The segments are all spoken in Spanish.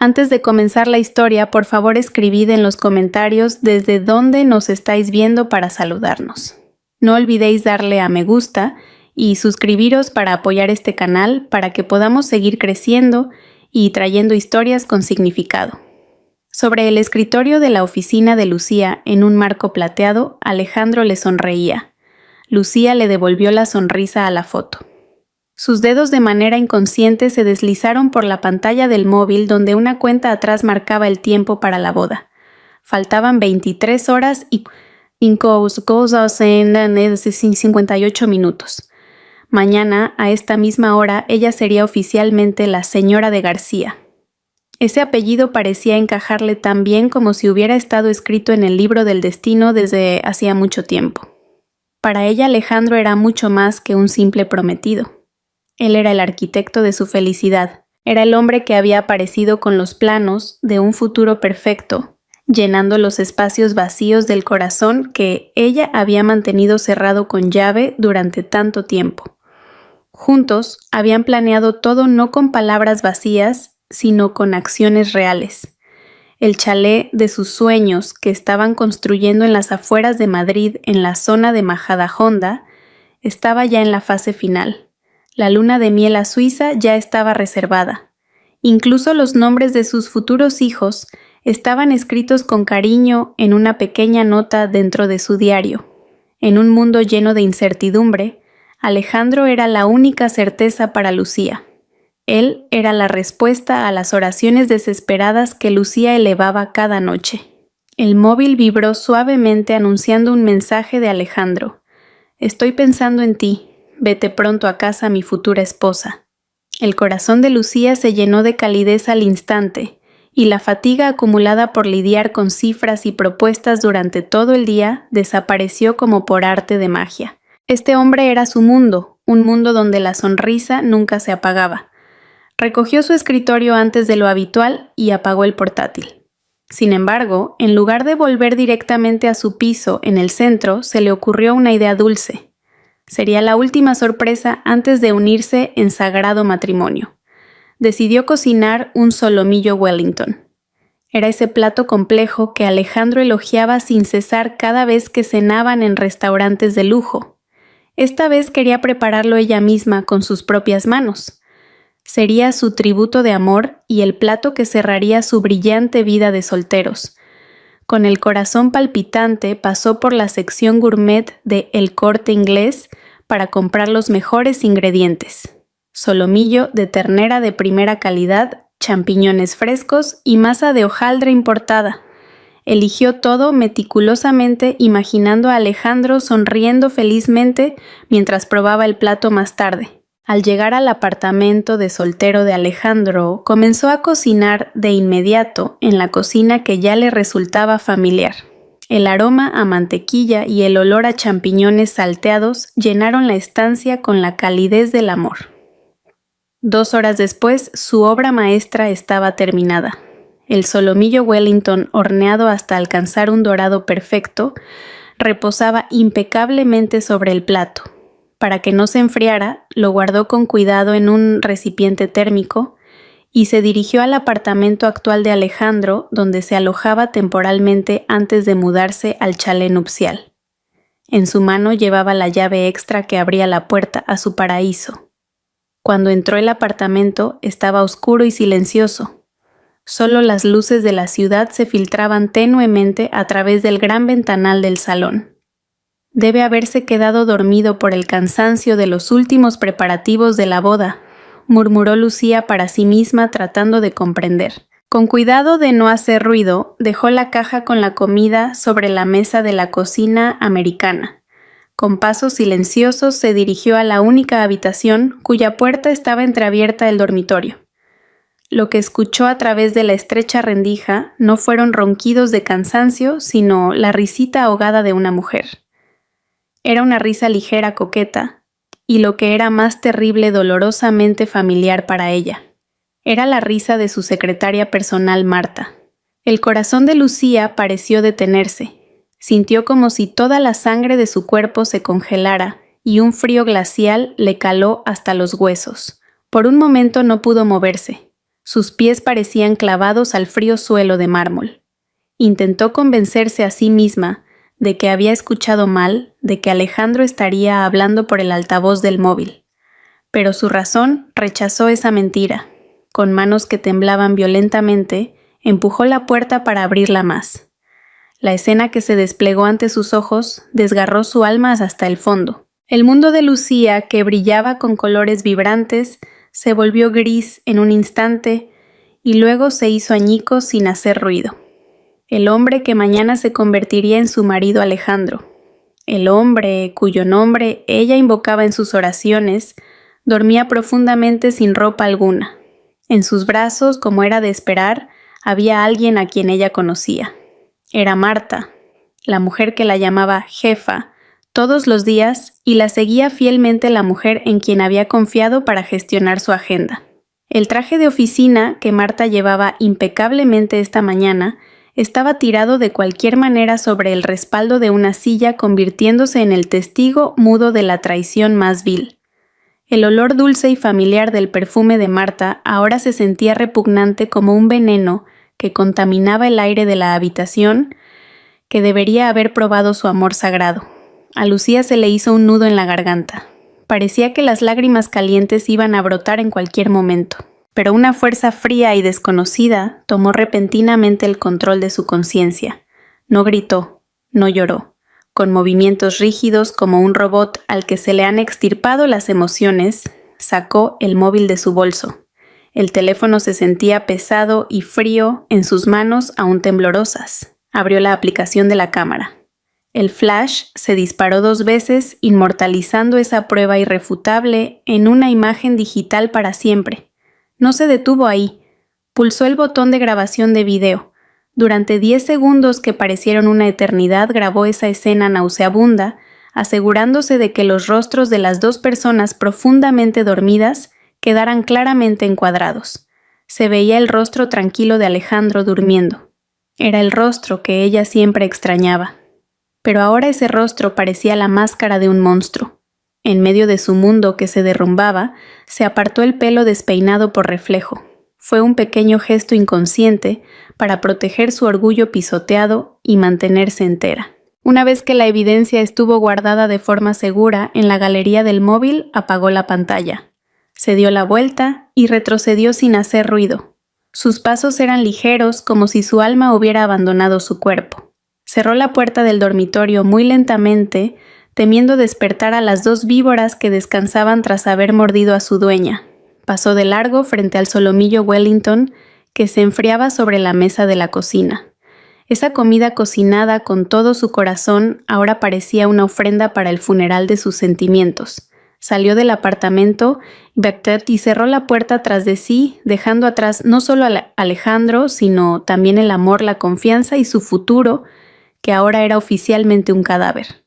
Antes de comenzar la historia, por favor escribid en los comentarios desde dónde nos estáis viendo para saludarnos. No olvidéis darle a me gusta y suscribiros para apoyar este canal para que podamos seguir creciendo y trayendo historias con significado. Sobre el escritorio de la oficina de Lucía, en un marco plateado, Alejandro le sonreía. Lucía le devolvió la sonrisa a la foto. Sus dedos de manera inconsciente se deslizaron por la pantalla del móvil donde una cuenta atrás marcaba el tiempo para la boda. Faltaban 23 horas y 58 minutos. Mañana, a esta misma hora, ella sería oficialmente la señora de García. Ese apellido parecía encajarle tan bien como si hubiera estado escrito en el libro del destino desde hacía mucho tiempo. Para ella Alejandro era mucho más que un simple prometido. Él era el arquitecto de su felicidad. Era el hombre que había aparecido con los planos de un futuro perfecto, llenando los espacios vacíos del corazón que ella había mantenido cerrado con llave durante tanto tiempo. Juntos habían planeado todo no con palabras vacías, sino con acciones reales. El chalet de sus sueños que estaban construyendo en las afueras de Madrid, en la zona de Majadahonda, estaba ya en la fase final. La luna de miel a Suiza ya estaba reservada. Incluso los nombres de sus futuros hijos estaban escritos con cariño en una pequeña nota dentro de su diario. En un mundo lleno de incertidumbre, Alejandro era la única certeza para Lucía. Él era la respuesta a las oraciones desesperadas que Lucía elevaba cada noche. El móvil vibró suavemente anunciando un mensaje de Alejandro. «Estoy pensando en ti. Vete pronto a casa, mi futura esposa». El corazón de Lucía se llenó de calidez al instante, y la fatiga acumulada por lidiar con cifras y propuestas durante todo el día desapareció como por arte de magia. Este hombre era su mundo, un mundo donde la sonrisa nunca se apagaba. Recogió su escritorio antes de lo habitual y apagó el portátil. Sin embargo, en lugar de volver directamente a su piso en el centro, se le ocurrió una idea dulce. Sería la última sorpresa antes de unirse en sagrado matrimonio. Decidió cocinar un solomillo Wellington. Era ese plato complejo que Alejandro elogiaba sin cesar cada vez que cenaban en restaurantes de lujo. Esta vez quería prepararlo ella misma con sus propias manos. Sería su tributo de amor y el plato que cerraría su brillante vida de solteros. Con el corazón palpitante pasó por la sección gourmet de El Corte Inglés para comprar los mejores ingredientes. Solomillo de ternera de primera calidad, champiñones frescos y masa de hojaldre importada. Eligió todo meticulosamente, imaginando a Alejandro sonriendo felizmente mientras probaba el plato más tarde. Al llegar al apartamento de soltero de Alejandro, comenzó a cocinar de inmediato en la cocina que ya le resultaba familiar. El aroma a mantequilla y el olor a champiñones salteados llenaron la estancia con la calidez del amor. 2 horas después, su obra maestra estaba terminada. El solomillo Wellington, horneado hasta alcanzar un dorado perfecto, reposaba impecablemente sobre el plato. Para que no se enfriara, lo guardó con cuidado en un recipiente térmico y se dirigió al apartamento actual de Alejandro, donde se alojaba temporalmente antes de mudarse al chalet nupcial. En su mano llevaba la llave extra que abría la puerta a su paraíso. Cuando entró el apartamento, estaba oscuro y silencioso. Solo las luces de la ciudad se filtraban tenuemente a través del gran ventanal del salón. Debe haberse quedado dormido por el cansancio de los últimos preparativos de la boda, murmuró Lucía para sí misma tratando de comprender. Con cuidado de no hacer ruido, dejó la caja con la comida sobre la mesa de la cocina americana. Con pasos silenciosos se dirigió a la única habitación cuya puerta estaba entreabierta del dormitorio. Lo que escuchó a través de la estrecha rendija no fueron ronquidos de cansancio, sino la risita ahogada de una mujer. Era una risa ligera, coqueta, y lo que era más terrible, dolorosamente familiar para ella. Era la risa de su secretaria personal Marta. El corazón de Lucía pareció detenerse. Sintió como si toda la sangre de su cuerpo se congelara y un frío glacial le caló hasta los huesos. Por un momento no pudo moverse. Sus pies parecían clavados al frío suelo de mármol. Intentó convencerse a sí misma de que había escuchado mal, de que Alejandro estaría hablando por el altavoz del móvil. Pero su razón rechazó esa mentira. Con manos que temblaban violentamente, empujó la puerta para abrirla más. La escena que se desplegó ante sus ojos desgarró su alma hasta el fondo. El mundo de Lucía, que brillaba con colores vibrantes, se volvió gris en un instante y luego se hizo añicos sin hacer ruido. El hombre que mañana se convertiría en su marido Alejandro. El hombre cuyo nombre ella invocaba en sus oraciones, dormía profundamente sin ropa alguna. En sus brazos, como era de esperar, había alguien a quien ella conocía. Era Marta, la mujer que la llamaba jefa todos los días y la seguía fielmente la mujer en quien había confiado para gestionar su agenda. El traje de oficina que Marta llevaba impecablemente esta mañana estaba tirado de cualquier manera sobre el respaldo de una silla, convirtiéndose en el testigo mudo de la traición más vil. El olor dulce y familiar del perfume de Marta ahora se sentía repugnante como un veneno que contaminaba el aire de la habitación, que debería haber probado su amor sagrado. A Lucía se le hizo un nudo en la garganta. Parecía que las lágrimas calientes iban a brotar en cualquier momento, pero una fuerza fría y desconocida tomó repentinamente el control de su conciencia. No gritó, no lloró. Con movimientos rígidos como un robot al que se le han extirpado las emociones, sacó el móvil de su bolso. El teléfono se sentía pesado y frío en sus manos aún temblorosas. Abrió la aplicación de la cámara. El flash se disparó 2 veces, inmortalizando esa prueba irrefutable en una imagen digital para siempre. No se detuvo ahí. Pulsó el botón de grabación de video. Durante 10 segundos que parecieron una eternidad grabó esa escena nauseabunda, asegurándose de que los rostros de las 2 personas profundamente dormidas quedaran claramente encuadrados. Se veía el rostro tranquilo de Alejandro durmiendo. Era el rostro que ella siempre extrañaba. Pero ahora ese rostro parecía la máscara de un monstruo. En medio de su mundo que se derrumbaba, se apartó el pelo despeinado por reflejo. Fue un pequeño gesto inconsciente para proteger su orgullo pisoteado y mantenerse entera. Una vez que la evidencia estuvo guardada de forma segura en la galería del móvil, apagó la pantalla. Se dio la vuelta y retrocedió sin hacer ruido. Sus pasos eran ligeros, como si su alma hubiera abandonado su cuerpo. Cerró la puerta del dormitorio muy lentamente, temiendo despertar a las 2 víboras que descansaban tras haber mordido a su dueña. Pasó de largo frente al solomillo Wellington que se enfriaba sobre la mesa de la cocina. Esa comida cocinada con todo su corazón ahora parecía una ofrenda para el funeral de sus sentimientos. Salió del apartamento y cerró la puerta tras de sí, dejando atrás no solo a Alejandro, sino también el amor, la confianza y su futuro, que ahora era oficialmente un cadáver.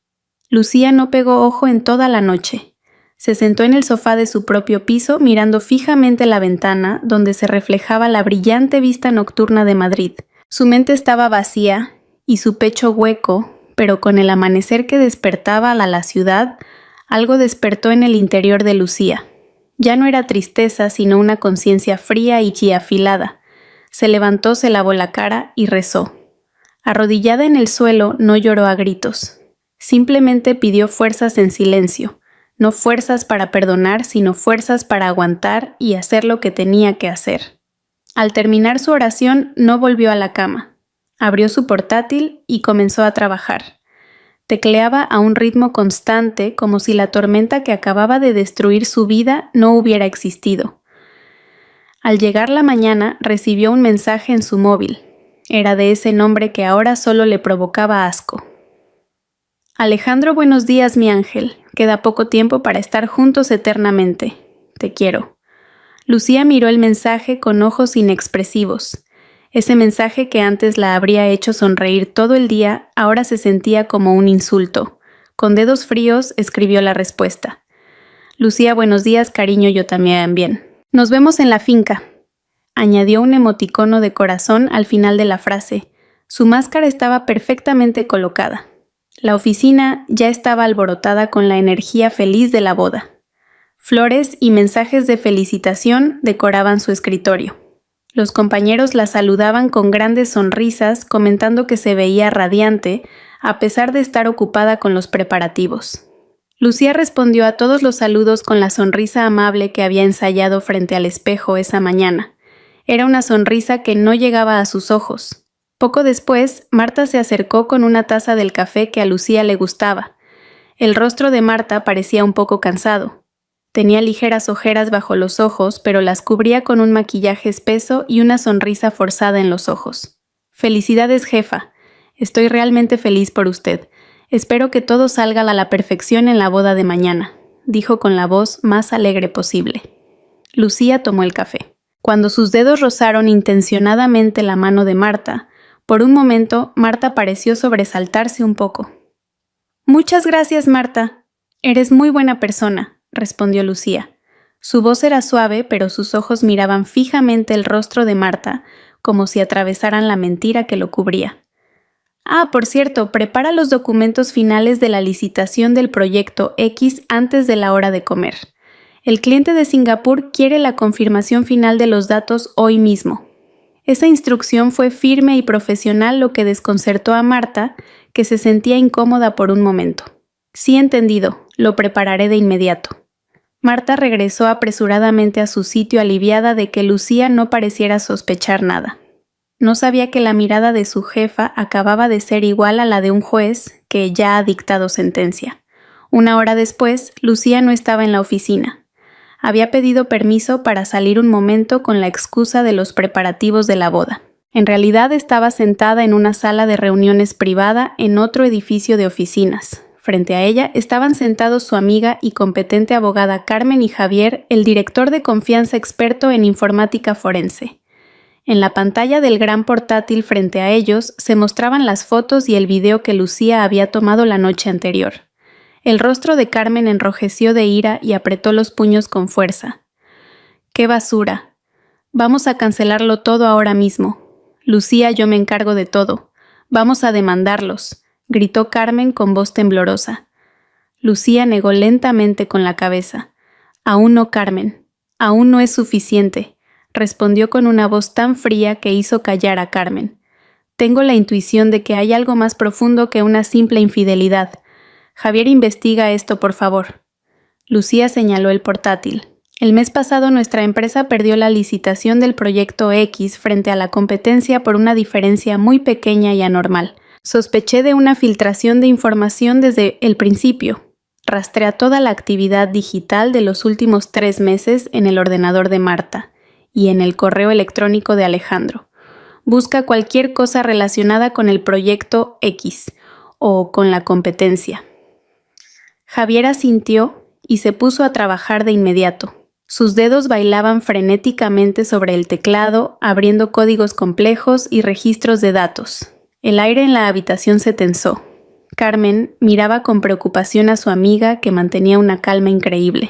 Lucía no pegó ojo en toda la noche. Se sentó en el sofá de su propio piso, mirando fijamente la ventana, donde se reflejaba la brillante vista nocturna de Madrid. Su mente estaba vacía y su pecho hueco, pero con el amanecer que despertaba a la ciudad, algo despertó en el interior de Lucía. Ya no era tristeza, sino una conciencia fría y afilada. Se levantó, se lavó la cara y rezó. Arrodillada en el suelo, no lloró a gritos. Simplemente pidió fuerzas en silencio. No fuerzas para perdonar, sino fuerzas para aguantar y hacer lo que tenía que hacer. Al terminar su oración, no volvió a la cama. Abrió su portátil y comenzó a trabajar. Tecleaba a un ritmo constante, como si la tormenta que acababa de destruir su vida no hubiera existido. Al llegar la mañana, recibió un mensaje en su móvil. Era de ese nombre que ahora solo le provocaba asco. Alejandro, buenos días, mi ángel. Queda poco tiempo para estar juntos eternamente. Te quiero. Lucía miró el mensaje con ojos inexpresivos. Ese mensaje que antes la habría hecho sonreír todo el día, ahora se sentía como un insulto. Con dedos fríos escribió la respuesta. Lucía, buenos días, cariño, yo también bien. Nos vemos en la finca. Añadió un emoticono de corazón al final de la frase. Su máscara estaba perfectamente colocada. La oficina ya estaba alborotada con la energía feliz de la boda. Flores y mensajes de felicitación decoraban su escritorio. Los compañeros la saludaban con grandes sonrisas, comentando que se veía radiante, a pesar de estar ocupada con los preparativos. Lucía respondió a todos los saludos con la sonrisa amable que había ensayado frente al espejo esa mañana. Era una sonrisa que no llegaba a sus ojos. Poco después, Marta se acercó con una taza del café que a Lucía le gustaba. El rostro de Marta parecía un poco cansado. Tenía ligeras ojeras bajo los ojos, pero las cubría con un maquillaje espeso y una sonrisa forzada en los ojos. «Felicidades, jefa. Estoy realmente feliz por usted. Espero que todo salga a la perfección en la boda de mañana», dijo con la voz más alegre posible. Lucía tomó el café. Cuando sus dedos rozaron intencionadamente la mano de Marta, por un momento Marta pareció sobresaltarse un poco. «Muchas gracias, Marta. Eres muy buena persona», respondió Lucía. Su voz era suave, pero sus ojos miraban fijamente el rostro de Marta, como si atravesaran la mentira que lo cubría. «Ah, por cierto, prepara los documentos finales de la licitación del proyecto X antes de la hora de comer. El cliente de Singapur quiere la confirmación final de los datos hoy mismo». Esa instrucción fue firme y profesional, lo que desconcertó a Marta, que se sentía incómoda por un momento. «Sí, entendido. Lo prepararé de inmediato». Marta regresó apresuradamente a su sitio, aliviada de que Lucía no pareciera sospechar nada. No sabía que la mirada de su jefa acababa de ser igual a la de un juez que ya ha dictado sentencia. Una hora después, Lucía no estaba en la oficina. Había pedido permiso para salir un momento con la excusa de los preparativos de la boda. En realidad estaba sentada en una sala de reuniones privada en otro edificio de oficinas. Frente a ella estaban sentados su amiga y competente abogada Carmen y Javier, el director de confianza experto en informática forense. En la pantalla del gran portátil frente a ellos se mostraban las fotos y el video que Lucía había tomado la noche anterior. El rostro de Carmen enrojeció de ira y apretó los puños con fuerza. «¡Qué basura! Vamos a cancelarlo todo ahora mismo. Lucía, yo me encargo de todo. Vamos a demandarlos», gritó Carmen con voz temblorosa. Lucía negó lentamente con la cabeza. «Aún no, Carmen. Aún no es suficiente», respondió con una voz tan fría que hizo callar a Carmen. «Tengo la intuición de que hay algo más profundo que una simple infidelidad. Javier, investiga esto, por favor». Lucía señaló el portátil. «El mes pasado nuestra empresa perdió la licitación del proyecto X frente a la competencia por una diferencia muy pequeña y anormal. Sospeché de una filtración de información desde el principio. Rastrea toda la actividad digital de los últimos 3 meses en el ordenador de Marta y en el correo electrónico de Alejandro. Busca cualquier cosa relacionada con el proyecto X o con la competencia». Javier asintió y se puso a trabajar de inmediato. Sus dedos bailaban frenéticamente sobre el teclado, abriendo códigos complejos y registros de datos. El aire en la habitación se tensó. Carmen miraba con preocupación a su amiga, que mantenía una calma increíble.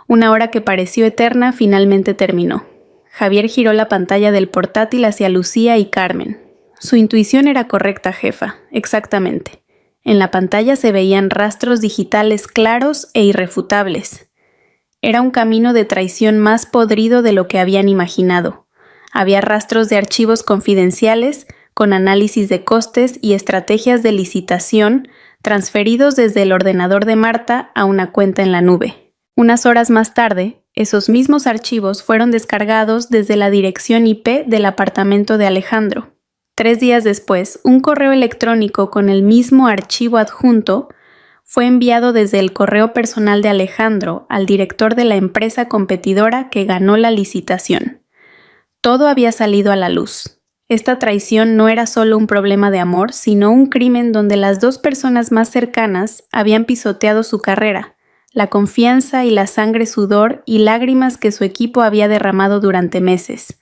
Una hora que pareció eterna finalmente terminó. Javier giró la pantalla del portátil hacia Lucía y Carmen. «Su intuición era correcta, jefa, exactamente». En la pantalla se veían rastros digitales claros e irrefutables. Era un camino de traición más podrido de lo que habían imaginado. Había rastros de archivos confidenciales, con análisis de costes y estrategias de licitación, transferidos desde el ordenador de Marta a una cuenta en la nube. Unas horas más tarde, esos mismos archivos fueron descargados desde la dirección IP del apartamento de Alejandro. 3 días después, un correo electrónico con el mismo archivo adjunto fue enviado desde el correo personal de Alejandro al director de la empresa competidora que ganó la licitación. Todo había salido a la luz. Esta traición no era solo un problema de amor, sino un crimen donde las 2 personas más cercanas habían pisoteado su carrera, la confianza y la sangre, sudor y lágrimas que su equipo había derramado durante meses.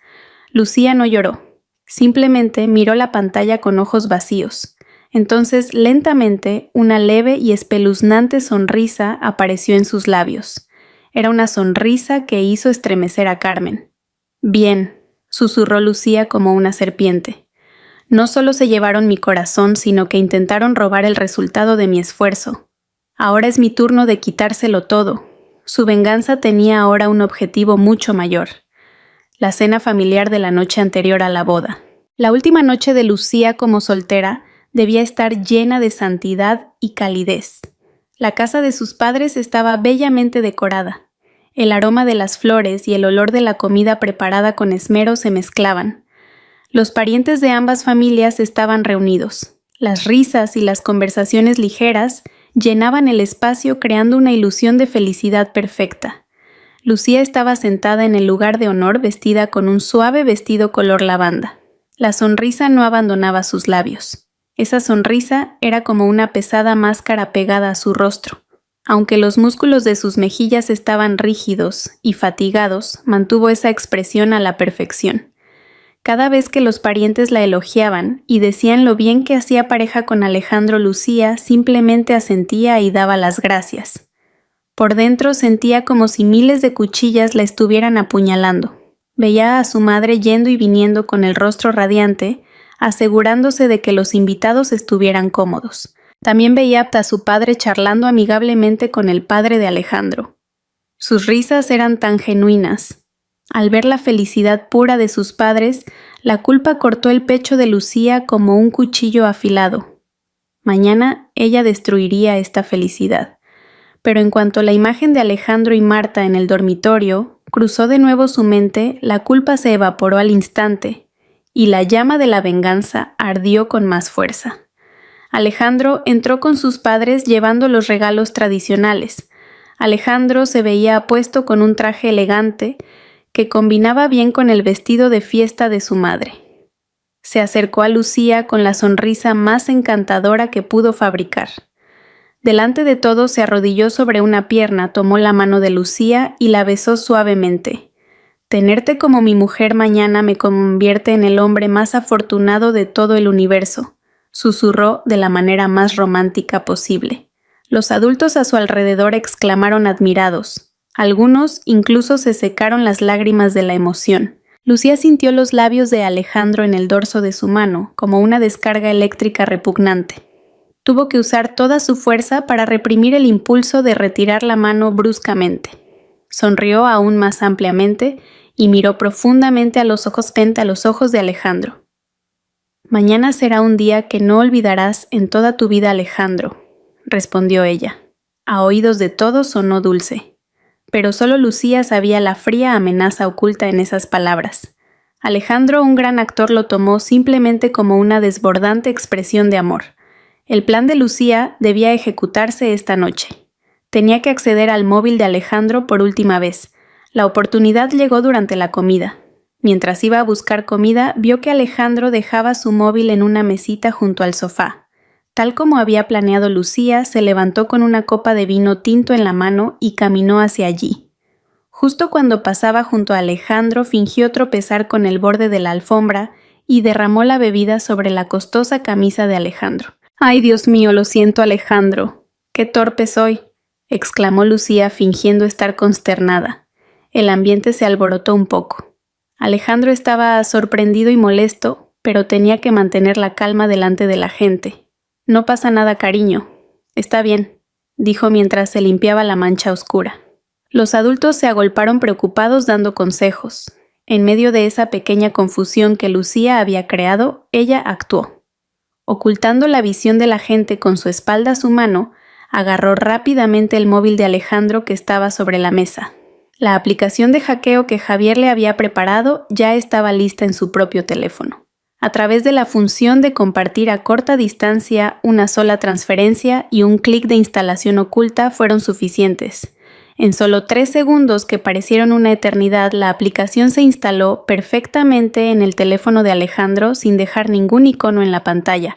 Lucía no lloró. Simplemente miró la pantalla con ojos vacíos. Entonces, lentamente, una leve y espeluznante sonrisa apareció en sus labios. Era una sonrisa que hizo estremecer a Carmen. «Bien», susurró Lucía como una serpiente. «No solo se llevaron mi corazón, sino que intentaron robar el resultado de mi esfuerzo. Ahora es mi turno de quitárselo todo». Su venganza tenía ahora un objetivo mucho mayor. la cena familiar de la noche anterior a la boda. La última noche de Lucía como soltera debía estar llena de santidad y calidez. La casa de sus padres estaba bellamente decorada. El aroma de las flores y el olor de la comida preparada con esmero se mezclaban. Los parientes de ambas familias estaban reunidos. Las risas y las conversaciones ligeras llenaban el espacio creando una ilusión de felicidad perfecta. Lucía estaba sentada en el lugar de honor vestida con un suave vestido color lavanda. La sonrisa no abandonaba sus labios. Esa sonrisa era como una pesada máscara pegada a su rostro. Aunque los músculos de sus mejillas estaban rígidos y fatigados, mantuvo esa expresión a la perfección. Cada vez que los parientes la elogiaban y decían lo bien que hacía pareja con Alejandro, Lucía simplemente asentía y daba las gracias. Por dentro sentía como si miles de cuchillas la estuvieran apuñalando. Veía a su madre yendo y viniendo con el rostro radiante, asegurándose de que los invitados estuvieran cómodos. También veía a su padre charlando amigablemente con el padre de Alejandro. Sus risas eran tan genuinas. Al ver la felicidad pura de sus padres, la culpa cortó el pecho de Lucía como un cuchillo afilado. Mañana ella destruiría esta felicidad. Pero en cuanto la imagen de Alejandro y Marta en el dormitorio cruzó de nuevo su mente, la culpa se evaporó al instante, y la llama de la venganza ardió con más fuerza. Alejandro entró con sus padres llevando los regalos tradicionales. Alejandro se veía apuesto con un traje elegante que combinaba bien con el vestido de fiesta de su madre. Se acercó a Lucía con la sonrisa más encantadora que pudo fabricar. Delante de todos se arrodilló sobre una pierna, tomó la mano de Lucía y la besó suavemente. «Tenerte como mi mujer mañana me convierte en el hombre más afortunado de todo el universo», susurró de la manera más romántica posible. Los adultos a su alrededor exclamaron admirados. Algunos incluso se secaron las lágrimas de la emoción. Lucía sintió los labios de Alejandro en el dorso de su mano, como una descarga eléctrica repugnante. Tuvo que usar toda su fuerza para reprimir el impulso de retirar la mano bruscamente. Sonrió aún más ampliamente y miró profundamente a los ojos de Alejandro. «Mañana será un día que no olvidarás en toda tu vida, Alejandro», respondió ella. A oídos de todos sonó dulce. Pero solo Lucía sabía la fría amenaza oculta en esas palabras. Alejandro, un gran actor, lo tomó simplemente como una desbordante expresión de amor. El plan de Lucía debía ejecutarse esta noche. Tenía que acceder al móvil de Alejandro por última vez. La oportunidad llegó durante la comida. Mientras iba a buscar comida, vio que Alejandro dejaba su móvil en una mesita junto al sofá. Tal como había planeado Lucía, se levantó con una copa de vino tinto en la mano y caminó hacia allí. Justo cuando pasaba junto a Alejandro, fingió tropezar con el borde de la alfombra y derramó la bebida sobre la costosa camisa de Alejandro. «Ay, Dios mío, lo siento, Alejandro. ¡Qué torpe soy!», exclamó Lucía fingiendo estar consternada. El ambiente se alborotó un poco. Alejandro estaba sorprendido y molesto, pero tenía que mantener la calma delante de la gente. «No pasa nada, cariño. Está bien», dijo mientras se limpiaba la mancha oscura. Los adultos se agolparon preocupados dando consejos. En medio de esa pequeña confusión que Lucía había creado, ella actuó. Ocultando la visión de la gente con su espalda a su mano, agarró rápidamente el móvil de Alejandro que estaba sobre la mesa. La aplicación de hackeo que Javier le había preparado ya estaba lista en su propio teléfono. A través de la función de compartir a corta distancia, una sola transferencia y un clic de instalación oculta fueron suficientes. En solo 3 segundos, que parecieron una eternidad, la aplicación se instaló perfectamente en el teléfono de Alejandro sin dejar ningún icono en la pantalla.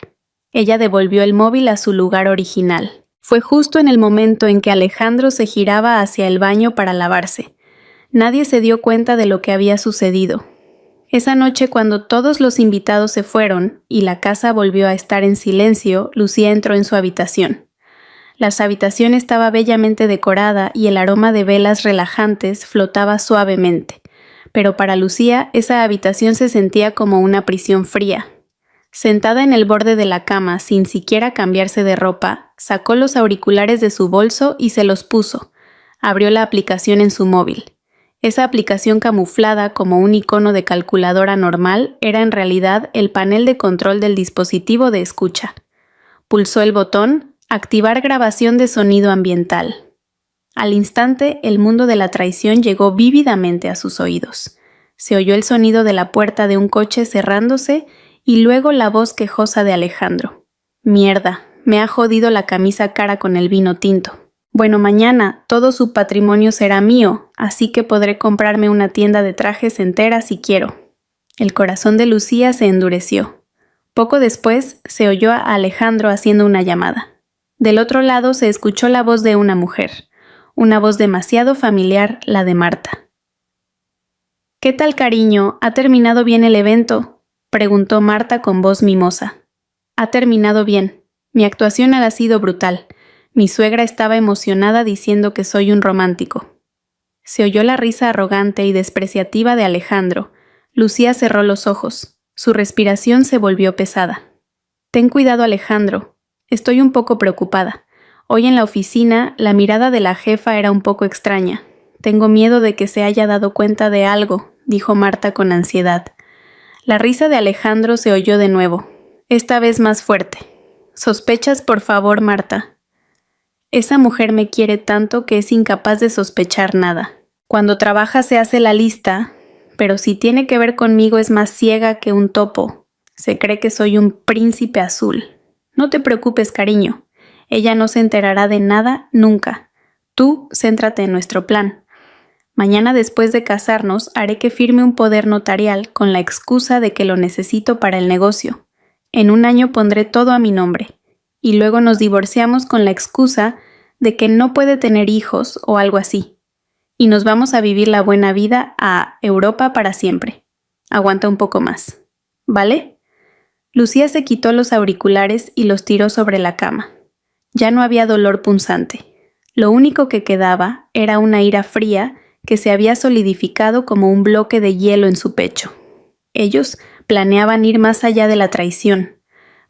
Ella devolvió el móvil a su lugar original. Fue justo en el momento en que Alejandro se giraba hacia el baño para lavarse. Nadie se dio cuenta de lo que había sucedido. Esa noche, cuando todos los invitados se fueron y la casa volvió a estar en silencio, Lucía entró en su habitación. La habitación estaba bellamente decorada y el aroma de velas relajantes flotaba suavemente, pero para Lucía esa habitación se sentía como una prisión fría. Sentada en el borde de la cama, sin siquiera cambiarse de ropa, sacó los auriculares de su bolso y se los puso. Abrió la aplicación en su móvil. Esa aplicación camuflada como un icono de calculadora normal era en realidad el panel de control del dispositivo de escucha. Pulsó el botón «Activar grabación de sonido ambiental». Al instante, el mundo de la traición llegó vívidamente a sus oídos. Se oyó el sonido de la puerta de un coche cerrándose y luego la voz quejosa de Alejandro. «Mierda, me ha jodido la camisa cara con el vino tinto. Bueno, mañana todo su patrimonio será mío, así que podré comprarme una tienda de trajes entera si quiero». El corazón de Lucía se endureció. Poco después se oyó a Alejandro haciendo una llamada. Del otro lado se escuchó la voz de una mujer, una voz demasiado familiar, la de Marta. «¿Qué tal, cariño? ¿Ha terminado bien el evento?», preguntó Marta con voz mimosa. «Ha terminado bien. Mi actuación ha sido brutal. Mi suegra estaba emocionada diciendo que soy un romántico». Se oyó la risa arrogante y despreciativa de Alejandro. Lucía cerró los ojos. Su respiración se volvió pesada. «Ten cuidado, Alejandro. Estoy un poco preocupada. Hoy en la oficina, la mirada de la jefa era un poco extraña. Tengo miedo de que se haya dado cuenta de algo», dijo Marta con ansiedad. La risa de Alejandro se oyó de nuevo, esta vez más fuerte. «¿Sospechas, por favor, Marta?» «Esa mujer me quiere tanto que es incapaz de sospechar nada. Cuando trabaja se hace la lista, pero si tiene que ver conmigo es más ciega que un topo. Se cree que soy un príncipe azul. No te preocupes, cariño. Ella no se enterará de nada nunca. Tú céntrate en nuestro plan. Mañana después de casarnos haré que firme un poder notarial con la excusa de que lo necesito para el negocio. En un año pondré todo a mi nombre. Y luego nos divorciamos con la excusa de que no puede tener hijos o algo así. Y nos vamos a vivir la buena vida a Europa para siempre. Aguanta un poco más. ¿Vale?» Lucía se quitó los auriculares y los tiró sobre la cama. Ya no había dolor punzante. Lo único que quedaba era una ira fría que se había solidificado como un bloque de hielo en su pecho. Ellos planeaban ir más allá de la traición.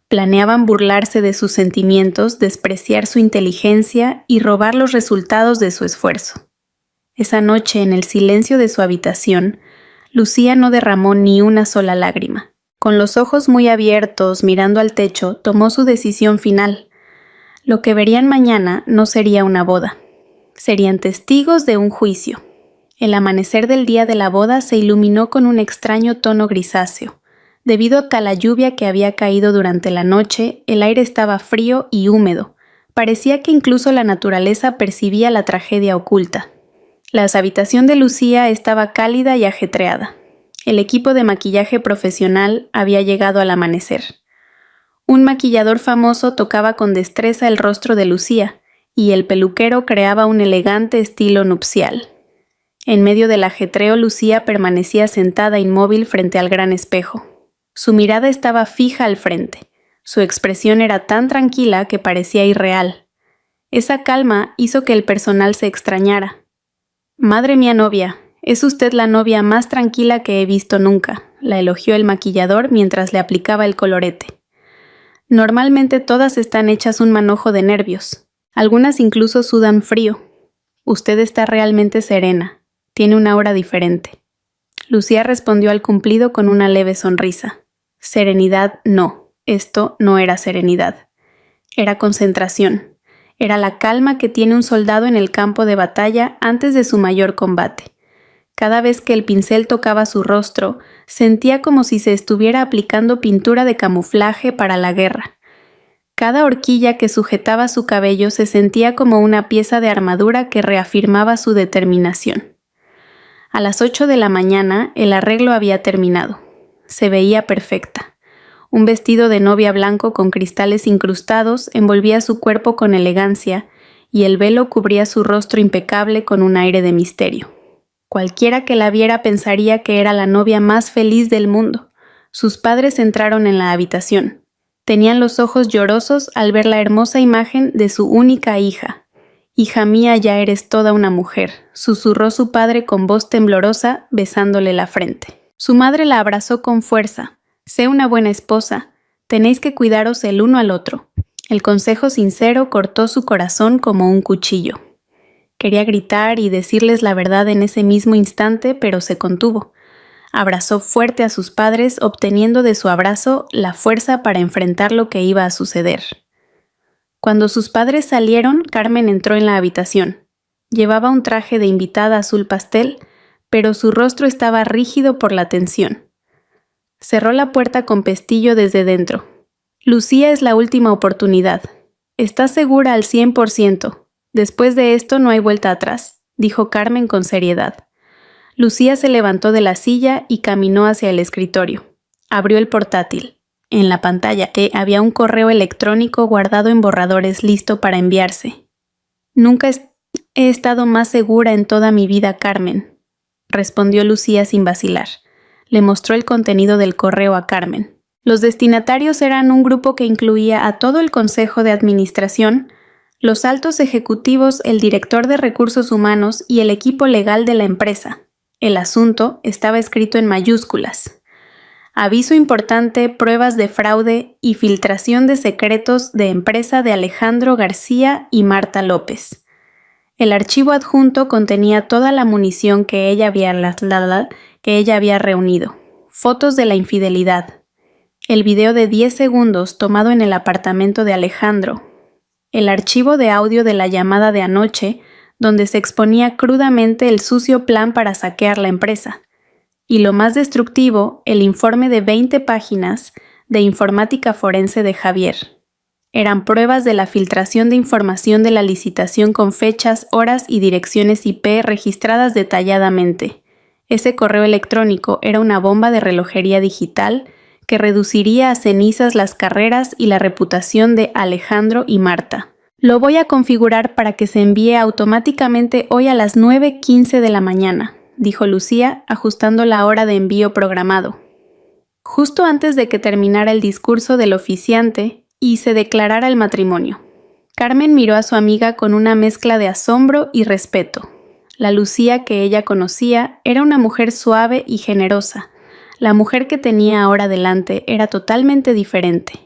Planeaban burlarse de sus sentimientos, despreciar su inteligencia y robar los resultados de su esfuerzo. Esa noche, en el silencio de su habitación, Lucía no derramó ni una sola lágrima. Con los ojos muy abiertos, mirando al techo, tomó su decisión final. Lo que verían mañana no sería una boda. Serían testigos de un juicio. El amanecer del día de la boda se iluminó con un extraño tono grisáceo. Debido a la lluvia que había caído durante la noche, el aire estaba frío y húmedo. Parecía que incluso la naturaleza percibía la tragedia oculta. La habitación de Lucía estaba cálida y ajetreada. El equipo de maquillaje profesional había llegado al amanecer. Un maquillador famoso tocaba con destreza el rostro de Lucía, y el peluquero creaba un elegante estilo nupcial. En medio del ajetreo, Lucía permanecía sentada inmóvil frente al gran espejo. Su mirada estaba fija al frente. Su expresión era tan tranquila que parecía irreal. Esa calma hizo que el personal se extrañara. «Madre mía, novia, es usted la novia más tranquila que he visto nunca», la elogió el maquillador mientras le aplicaba el colorete. «Normalmente todas están hechas un manojo de nervios. Algunas incluso sudan frío. Usted está realmente serena. Tiene una aura diferente». Lucía respondió al cumplido con una leve sonrisa. Serenidad no. Esto no era serenidad. Era concentración. Era la calma que tiene un soldado en el campo de batalla antes de su mayor combate. Cada vez que el pincel tocaba su rostro, sentía como si se estuviera aplicando pintura de camuflaje para la guerra. Cada horquilla que sujetaba su cabello se sentía como una pieza de armadura que reafirmaba su determinación. A las 8 de la mañana, el arreglo había terminado. Se veía perfecta. Un vestido de novia blanco con cristales incrustados envolvía su cuerpo con elegancia y el velo cubría su rostro impecable con un aire de misterio. Cualquiera que la viera pensaría que era la novia más feliz del mundo. Sus padres entraron en la habitación. Tenían los ojos llorosos al ver la hermosa imagen de su única hija. «Hija mía, ya eres toda una mujer», susurró su padre con voz temblorosa, besándole la frente. Su madre la abrazó con fuerza. «Sé una buena esposa. Tenéis que cuidaros el uno al otro». El consejo sincero cortó su corazón como un cuchillo. Quería gritar y decirles la verdad en ese mismo instante, pero se contuvo. Abrazó fuerte a sus padres, obteniendo de su abrazo la fuerza para enfrentar lo que iba a suceder. Cuando sus padres salieron, Carmen entró en la habitación. Llevaba un traje de invitada azul pastel, pero su rostro estaba rígido por la tensión. Cerró la puerta con pestillo desde dentro. Lucía es la última oportunidad. ¿Estás segura al 100%? Después de esto no hay vuelta atrás, dijo Carmen con seriedad. Lucía se levantó de la silla y caminó hacia el escritorio. Abrió el portátil. En la pantalla había un correo electrónico guardado en borradores listo para enviarse. Nunca he estado más segura en toda mi vida, Carmen, respondió Lucía sin vacilar. Le mostró el contenido del correo a Carmen. Los destinatarios eran un grupo que incluía a todo el Consejo de Administración, los altos ejecutivos, el director de Recursos Humanos y el equipo legal de la empresa. El asunto estaba escrito en mayúsculas. Aviso importante, pruebas de fraude y filtración de secretos de empresa de Alejandro García y Marta López. El archivo adjunto contenía toda la munición que ella había reunido, fotos de la infidelidad, el video de 10 segundos tomado en el apartamento de Alejandro, el archivo de audio de la llamada de anoche, donde se exponía crudamente el sucio plan para saquear la empresa, y lo más destructivo, el informe de 20 páginas de informática forense de Javier. Eran pruebas de la filtración de información de la licitación con fechas, horas y direcciones IP registradas detalladamente. Ese correo electrónico era una bomba de relojería digital que reduciría a cenizas las carreras y la reputación de Alejandro y Marta. Lo voy a configurar para que se envíe automáticamente hoy a las 9:15 de la mañana, dijo Lucía, ajustando la hora de envío programado. Justo antes de que terminara el discurso del oficiante y se declarara el matrimonio. Carmen miró a su amiga con una mezcla de asombro y respeto. La Lucía que ella conocía era una mujer suave y generosa. La mujer que tenía ahora delante era totalmente diferente.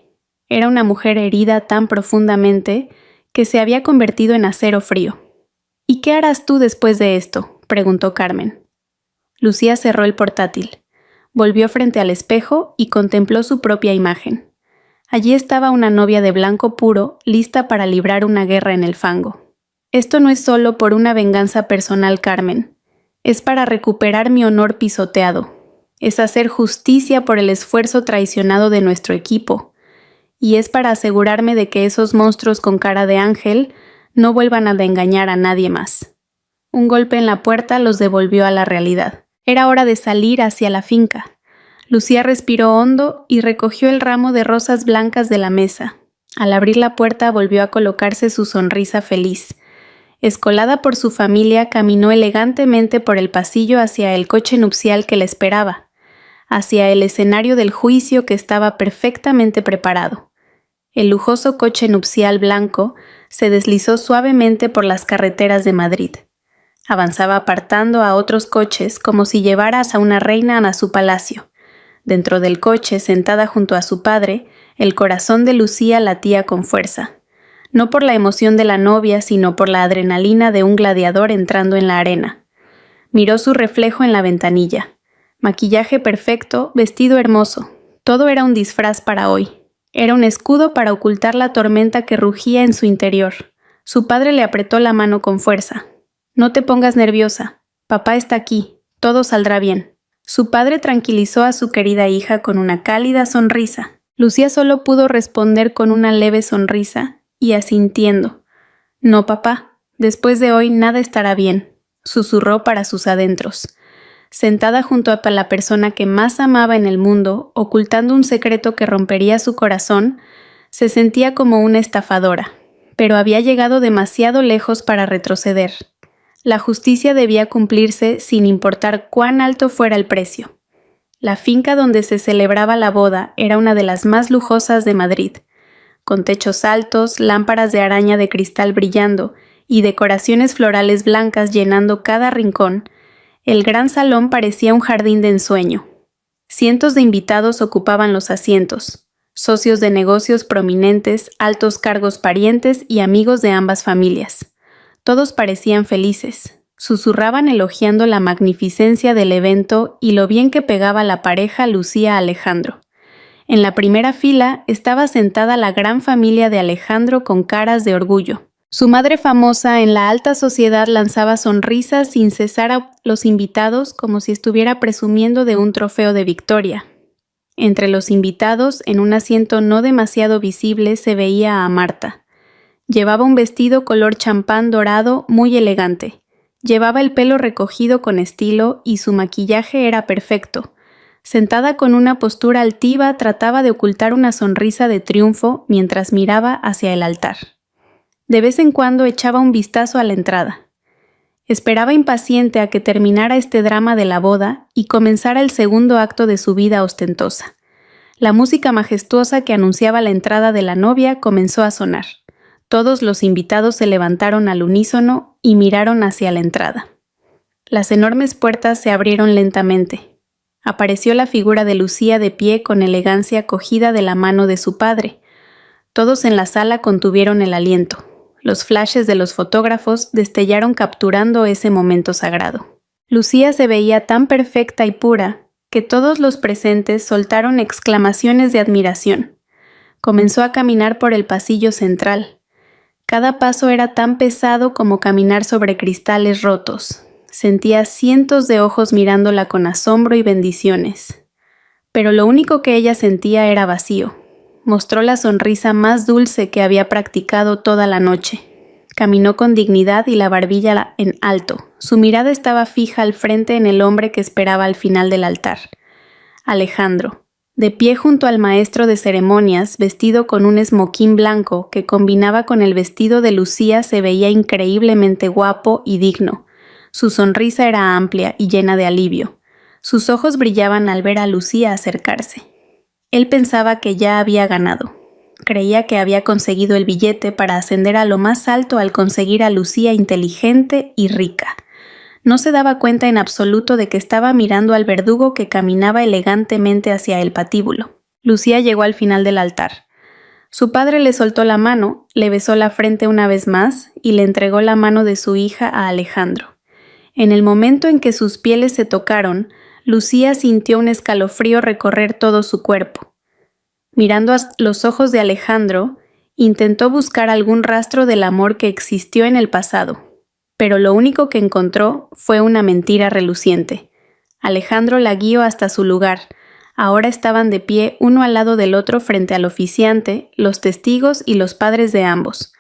Era una mujer herida tan profundamente que se había convertido en acero frío. ¿Y qué harás tú después de esto?, preguntó Carmen. Lucía cerró el portátil. Volvió frente al espejo y contempló su propia imagen. Allí estaba una novia de blanco puro, lista para librar una guerra en el fango. Esto no es solo por una venganza personal, Carmen. Es para recuperar mi honor pisoteado. Es hacer justicia por el esfuerzo traicionado de nuestro equipo. Y es para asegurarme de que esos monstruos con cara de ángel no vuelvan a engañar a nadie más. Un golpe en la puerta los devolvió a la realidad. Era hora de salir hacia la finca. Lucía respiró hondo y recogió el ramo de rosas blancas de la mesa. Al abrir la puerta volvió a colocarse su sonrisa feliz. Escolada por su familia, caminó elegantemente por el pasillo hacia el coche nupcial que le esperaba, hacia el escenario del juicio que estaba perfectamente preparado. El lujoso coche nupcial blanco se deslizó suavemente por las carreteras de Madrid. Avanzaba apartando a otros coches como si llevaras a una reina a su palacio. Dentro del coche, sentada junto a su padre, el corazón de Lucía latía con fuerza. No por la emoción de la novia, sino por la adrenalina de un gladiador entrando en la arena. Miró su reflejo en la ventanilla. Maquillaje perfecto, vestido hermoso. Todo era un disfraz para hoy. Era un escudo para ocultar la tormenta que rugía en su interior. Su padre le apretó la mano con fuerza. No te pongas nerviosa. Papá está aquí. Todo saldrá bien. Su padre tranquilizó a su querida hija con una cálida sonrisa. Lucía solo pudo responder con una leve sonrisa y asintiendo. No, papá, después de hoy nada estará bien, susurró para sus adentros. Sentada junto a la persona que más amaba en el mundo, ocultando un secreto que rompería su corazón, se sentía como una estafadora, pero había llegado demasiado lejos para retroceder. La justicia debía cumplirse sin importar cuán alto fuera el precio. La finca donde se celebraba la boda era una de las más lujosas de Madrid, con techos altos, lámparas de araña de cristal brillando y decoraciones florales blancas llenando cada rincón. El gran salón parecía un jardín de ensueño. Cientos de invitados ocupaban los asientos, socios de negocios prominentes, altos cargos parientes y amigos de ambas familias. Todos parecían felices. Susurraban elogiando la magnificencia del evento y lo bien que pegaba la pareja Lucía a Alejandro. En la primera fila estaba sentada la gran familia de Alejandro con caras de orgullo. Su madre famosa en la alta sociedad lanzaba sonrisas sin cesar a los invitados como si estuviera presumiendo de un trofeo de victoria. Entre los invitados, en un asiento no demasiado visible, se veía a Marta. Llevaba un vestido color champán dorado muy elegante. Llevaba el pelo recogido con estilo y su maquillaje era perfecto. Sentada con una postura altiva, trataba de ocultar una sonrisa de triunfo mientras miraba hacia el altar. De vez en cuando echaba un vistazo a la entrada. Esperaba impaciente a que terminara este drama de la boda y comenzara el segundo acto de su vida ostentosa. La música majestuosa que anunciaba la entrada de la novia comenzó a sonar. Todos los invitados se levantaron al unísono y miraron hacia la entrada. Las enormes puertas se abrieron lentamente. Apareció la figura de Lucía de pie con elegancia cogida de la mano de su padre. Todos en la sala contuvieron el aliento. Los flashes de los fotógrafos destellaron capturando ese momento sagrado. Lucía se veía tan perfecta y pura que todos los presentes soltaron exclamaciones de admiración. Comenzó a caminar por el pasillo central. Cada paso era tan pesado como caminar sobre cristales rotos. Sentía cientos de ojos mirándola con asombro y bendiciones. Pero lo único que ella sentía era vacío. Mostró la sonrisa más dulce que había practicado toda la noche. Caminó con dignidad y la barbilla en alto. Su mirada estaba fija al frente en el hombre que esperaba al final del altar. Alejandro, de pie junto al maestro de ceremonias, vestido con un esmoquín blanco que combinaba con el vestido de Lucía, se veía increíblemente guapo y digno. Su sonrisa era amplia y llena de alivio. Sus ojos brillaban al ver a Lucía acercarse. Él pensaba que ya había ganado. Creía que había conseguido el billete para ascender a lo más alto al conseguir a Lucía inteligente y rica. No se daba cuenta en absoluto de que estaba mirando al verdugo que caminaba elegantemente hacia el patíbulo. Lucía llegó al final del altar. Su padre le soltó la mano, le besó la frente una vez más y le entregó la mano de su hija a Alejandro. En el momento en que sus pieles se tocaron, Lucía sintió un escalofrío recorrer todo su cuerpo. Mirando a los ojos de Alejandro, intentó buscar algún rastro del amor que existió en el pasado, pero lo único que encontró fue una mentira reluciente. Alejandro la guió hasta su lugar. Ahora estaban de pie uno al lado del otro frente al oficiante, los testigos y los padres de ambos.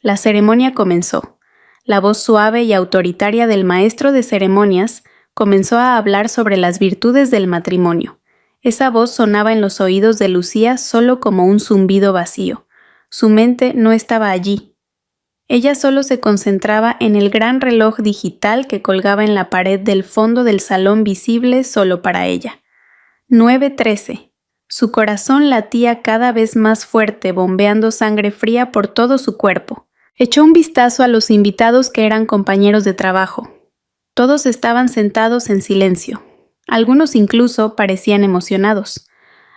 La ceremonia comenzó. La voz suave y autoritaria del maestro de ceremonias comenzó a hablar sobre las virtudes del matrimonio. Esa voz sonaba en los oídos de Lucía solo como un zumbido vacío. Su mente no estaba allí. Ella solo se concentraba en el gran reloj digital que colgaba en la pared del fondo del salón visible solo para ella. 9:13. Su corazón latía cada vez más fuerte, bombeando sangre fría por todo su cuerpo. Echó un vistazo a los invitados que eran compañeros de trabajo. Todos estaban sentados en silencio. Algunos incluso parecían emocionados.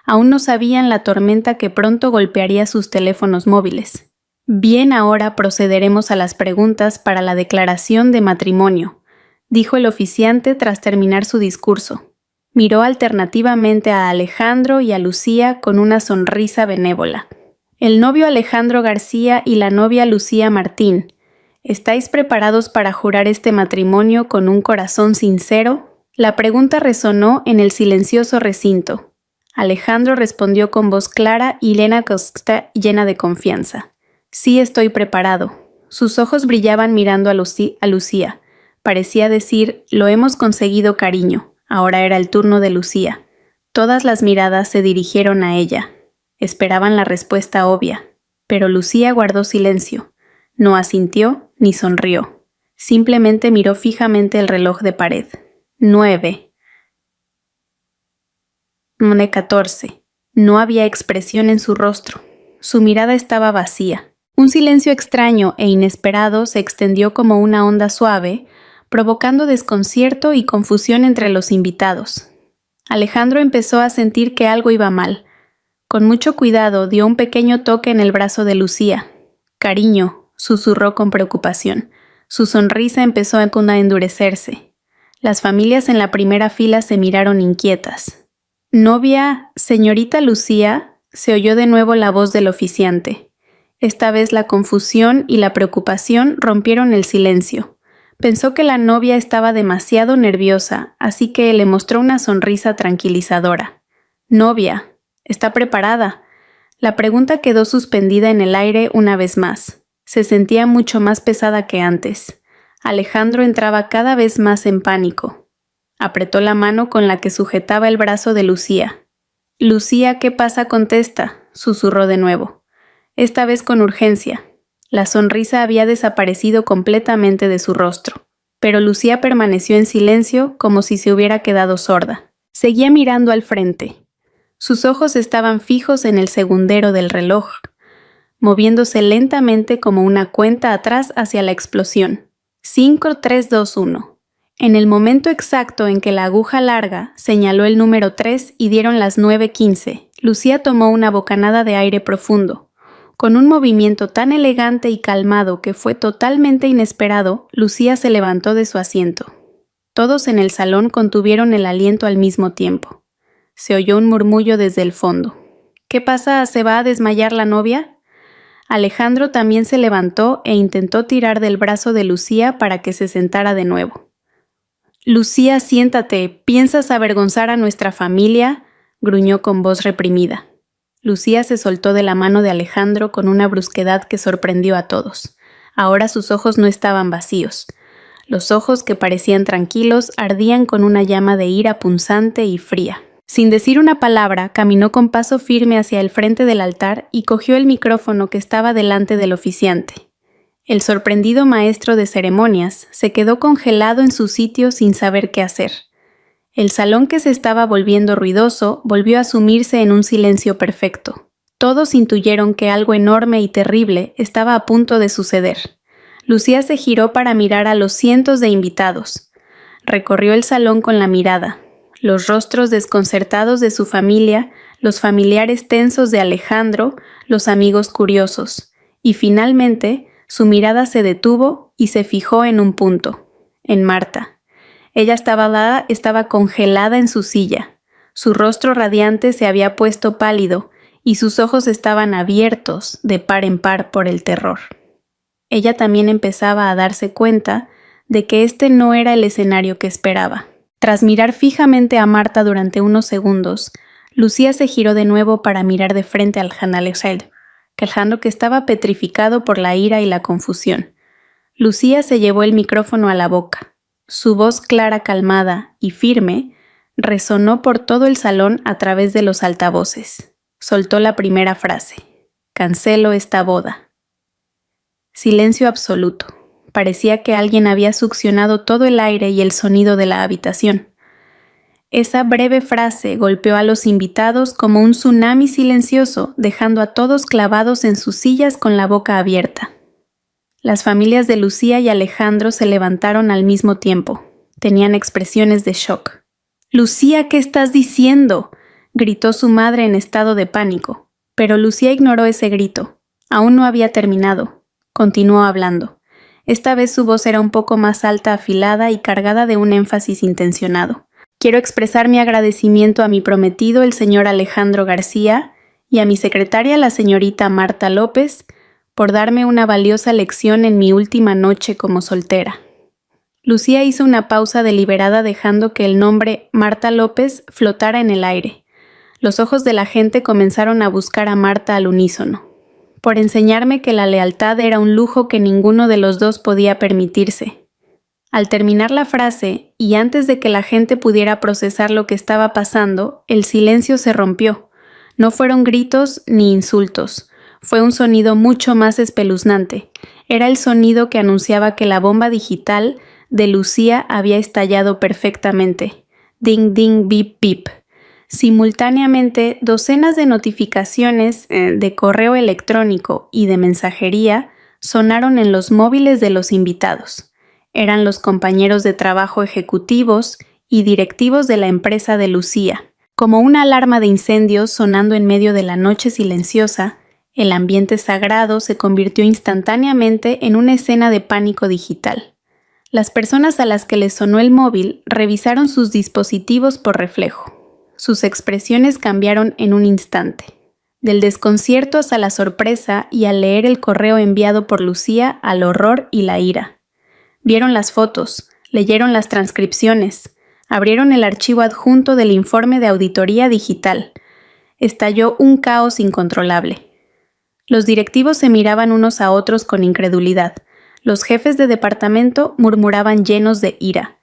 Aún no sabían la tormenta que pronto golpearía sus teléfonos móviles. Bien, ahora procederemos a las preguntas para la declaración de matrimonio, dijo el oficiante tras terminar su discurso. Miró alternativamente a Alejandro y a Lucía con una sonrisa benévola. El novio Alejandro García y la novia Lucía Martín, ¿estáis preparados para jurar este matrimonio con un corazón sincero? La pregunta resonó en el silencioso recinto. Alejandro respondió con voz clara y llena de confianza. Sí, estoy preparado. Sus ojos brillaban mirando a Lucía. Parecía decir, lo hemos conseguido, cariño. Ahora era el turno de Lucía. Todas las miradas se dirigieron a ella. Esperaban la respuesta obvia, pero Lucía guardó silencio. No asintió ni sonrió. Simplemente miró fijamente el reloj de pared. 9:14. No había expresión en su rostro. Su mirada estaba vacía. Un silencio extraño e inesperado se extendió como una onda suave, provocando desconcierto y confusión entre los invitados. Alejandro empezó a sentir que algo iba mal. Con mucho cuidado dio un pequeño toque en el brazo de Lucía. «Cariño», susurró con preocupación. Su sonrisa empezó a endurecerse. Las familias en la primera fila se miraron inquietas. «Novia, señorita Lucía», se oyó de nuevo la voz del oficiante. Esta vez la confusión y la preocupación rompieron el silencio. Pensó que la novia estaba demasiado nerviosa, así que le mostró una sonrisa tranquilizadora. «Novia, ¿está preparada?». La pregunta quedó suspendida en el aire una vez más. Se sentía mucho más pesada que antes. Alejandro entraba cada vez más en pánico. Apretó la mano con la que sujetaba el brazo de Lucía. «Lucía, ¿qué pasa? Contesta», susurró de nuevo. Esta vez con urgencia. La sonrisa había desaparecido completamente de su rostro, pero Lucía permaneció en silencio como si se hubiera quedado sorda. Seguía mirando al frente. Sus ojos estaban fijos en el segundero del reloj, moviéndose lentamente como una cuenta atrás hacia la explosión. 5, 3, 2, 1. En el momento exacto en que la aguja larga señaló el número 3 y dieron las 9:15, Lucía tomó una bocanada de aire profundo. Con un movimiento tan elegante y calmado que fue totalmente inesperado, Lucía se levantó de su asiento. Todos en el salón contuvieron el aliento al mismo tiempo. Se oyó un murmullo desde el fondo. «¿Qué pasa? ¿Se va a desmayar la novia?». Alejandro también se levantó e intentó tirar del brazo de Lucía para que se sentara de nuevo. «Lucía, siéntate. ¿Piensas avergonzar a nuestra familia?», gruñó con voz reprimida. Lucía se soltó de la mano de Alejandro con una brusquedad que sorprendió a todos. Ahora sus ojos no estaban vacíos. Los ojos, que parecían tranquilos, ardían con una llama de ira punzante y fría. Sin decir una palabra, caminó con paso firme hacia el frente del altar y cogió el micrófono que estaba delante del oficiante. El sorprendido maestro de ceremonias se quedó congelado en su sitio sin saber qué hacer. El salón, que se estaba volviendo ruidoso, volvió a sumirse en un silencio perfecto. Todos intuyeron que algo enorme y terrible estaba a punto de suceder. Lucía se giró para mirar a los cientos de invitados. Recorrió el salón con la mirada. Los rostros desconcertados de su familia, los familiares tensos de Alejandro, los amigos curiosos. Y finalmente, su mirada se detuvo y se fijó en un punto, en Marta. Ella estaba congelada en su silla. Su rostro radiante se había puesto pálido y sus ojos estaban abiertos de par en par por el terror. Ella también empezaba a darse cuenta de que este no era el escenario que esperaba. Tras mirar fijamente a Marta durante unos segundos, Lucía se giró de nuevo para mirar de frente al Alejandro, que estaba petrificado por la ira y la confusión. Lucía se llevó el micrófono a la boca. Su voz clara, calmada y firme resonó por todo el salón a través de los altavoces. Soltó la primera frase: «Cancelo esta boda». Silencio absoluto. Parecía que alguien había succionado todo el aire y el sonido de la habitación. Esa breve frase golpeó a los invitados como un tsunami silencioso, dejando a todos clavados en sus sillas con la boca abierta. Las familias de Lucía y Alejandro se levantaron al mismo tiempo. Tenían expresiones de shock. «Lucía, ¿qué estás diciendo?», gritó su madre en estado de pánico. Pero Lucía ignoró ese grito. Aún no había terminado. Continuó hablando. Esta vez su voz era un poco más alta, afilada y cargada de un énfasis intencionado. «Quiero expresar mi agradecimiento a mi prometido, el señor Alejandro García, y a mi secretaria, la señorita Marta López, por darme una valiosa lección en mi última noche como soltera». Lucía hizo una pausa deliberada, dejando que el nombre Marta López flotara en el aire. Los ojos de la gente comenzaron a buscar a Marta al unísono. «Por enseñarme que la lealtad era un lujo que ninguno de los dos podía permitirse». Al terminar la frase, y antes de que la gente pudiera procesar lo que estaba pasando, el silencio se rompió. No fueron gritos ni insultos. Fue un sonido mucho más espeluznante. Era el sonido que anunciaba que la bomba digital de Lucía había estallado perfectamente. Ding, ding, bip, bip. Simultáneamente, docenas de notificaciones de correo electrónico y de mensajería sonaron en los móviles de los invitados. Eran los compañeros de trabajo ejecutivos y directivos de la empresa de Lucía. Como una alarma de incendios sonando en medio de la noche silenciosa, El ambiente sagrado se convirtió instantáneamente en una escena de pánico digital. Las personas a las que les sonó el móvil revisaron sus dispositivos por reflejo. Sus expresiones cambiaron en un instante. Del desconcierto hasta la sorpresa y al leer el correo enviado por Lucía al horror y la ira. Vieron las fotos, leyeron las transcripciones, abrieron el archivo adjunto del informe de auditoría digital. Estalló un caos incontrolable. Los directivos se miraban unos a otros con incredulidad. Los jefes de departamento murmuraban llenos de ira.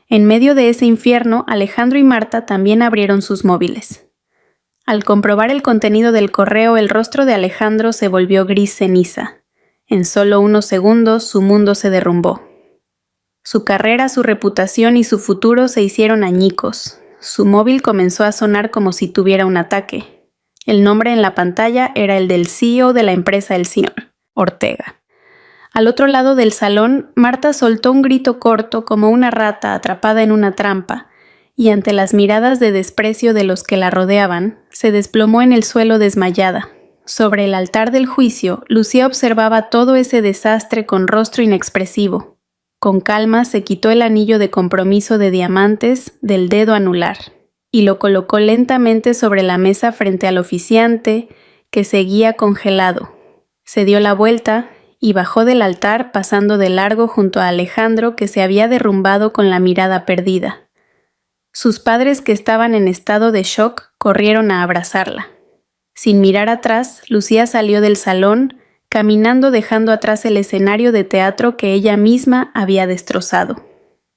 En medio de ese infierno, Alejandro y Marta también abrieron sus móviles. Al comprobar el contenido del correo, el rostro de Alejandro se volvió gris ceniza. En solo unos segundos, su mundo se derrumbó. Su carrera, su reputación y su futuro se hicieron añicos. Su móvil comenzó a sonar como si tuviera un ataque. El nombre en la pantalla era el del CEO de la empresa El Señor Ortega. Al otro lado del salón, Marta soltó un grito corto como una rata atrapada en una trampa, y ante las miradas de desprecio de los que la rodeaban, se desplomó en el suelo desmayada. Sobre el altar del juicio, Lucía observaba todo ese desastre con rostro inexpresivo. Con calma se quitó el anillo de compromiso de diamantes del dedo anular y lo colocó lentamente sobre la mesa frente al oficiante, que seguía congelado. Se dio la vuelta y bajó del altar pasando de largo junto a Alejandro, que se había derrumbado con la mirada perdida. Sus padres, que estaban en estado de shock, corrieron a abrazarla. Sin mirar atrás, Lucía salió del salón, caminando dejando atrás el escenario de teatro que ella misma había destrozado.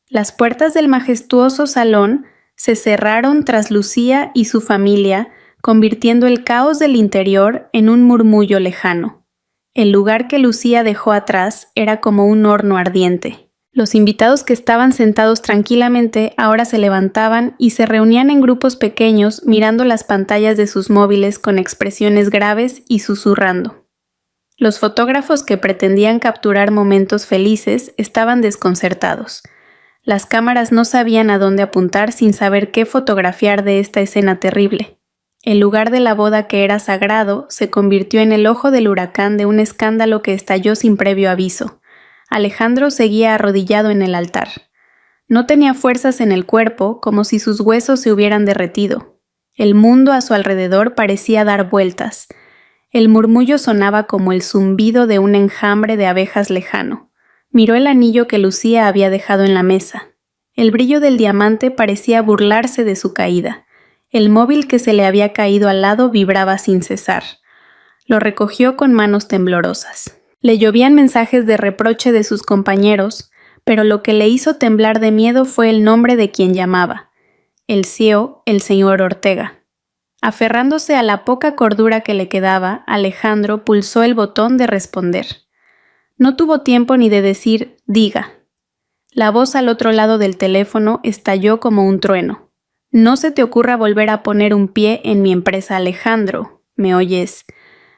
Las puertas del majestuoso salón se cerraron tras Lucía y su familia, convirtiendo el caos del interior en un murmullo lejano. El lugar que Lucía dejó atrás era como un horno ardiente. Los invitados que estaban sentados tranquilamente ahora se levantaban y se reunían en grupos pequeños mirando las pantallas de sus móviles con expresiones graves y susurrando. Los fotógrafos que pretendían capturar momentos felices estaban desconcertados. Las cámaras no sabían a dónde apuntar sin saber qué fotografiar de esta escena terrible. El lugar de la boda que era sagrado se convirtió en el ojo del huracán de un escándalo que estalló sin previo aviso. Alejandro seguía arrodillado en el altar. No tenía fuerzas en el cuerpo, como si sus huesos se hubieran derretido. El mundo a su alrededor parecía dar vueltas. El murmullo sonaba como el zumbido de un enjambre de abejas lejano. Miró el anillo que Lucía había dejado en la mesa. El brillo del diamante parecía burlarse de su caída. El móvil que se le había caído al lado vibraba sin cesar. Lo recogió con manos temblorosas. Le llovían mensajes de reproche de sus compañeros, pero lo que le hizo temblar de miedo fue el nombre de quien llamaba. El CEO, el señor Ortega. Aferrándose a la poca cordura que le quedaba, Alejandro pulsó el botón de responder. No tuvo tiempo ni de decir «diga». La voz al otro lado del teléfono estalló como un trueno. «No se te ocurra volver a poner un pie en mi empresa, Alejandro. ¿Me oyes?»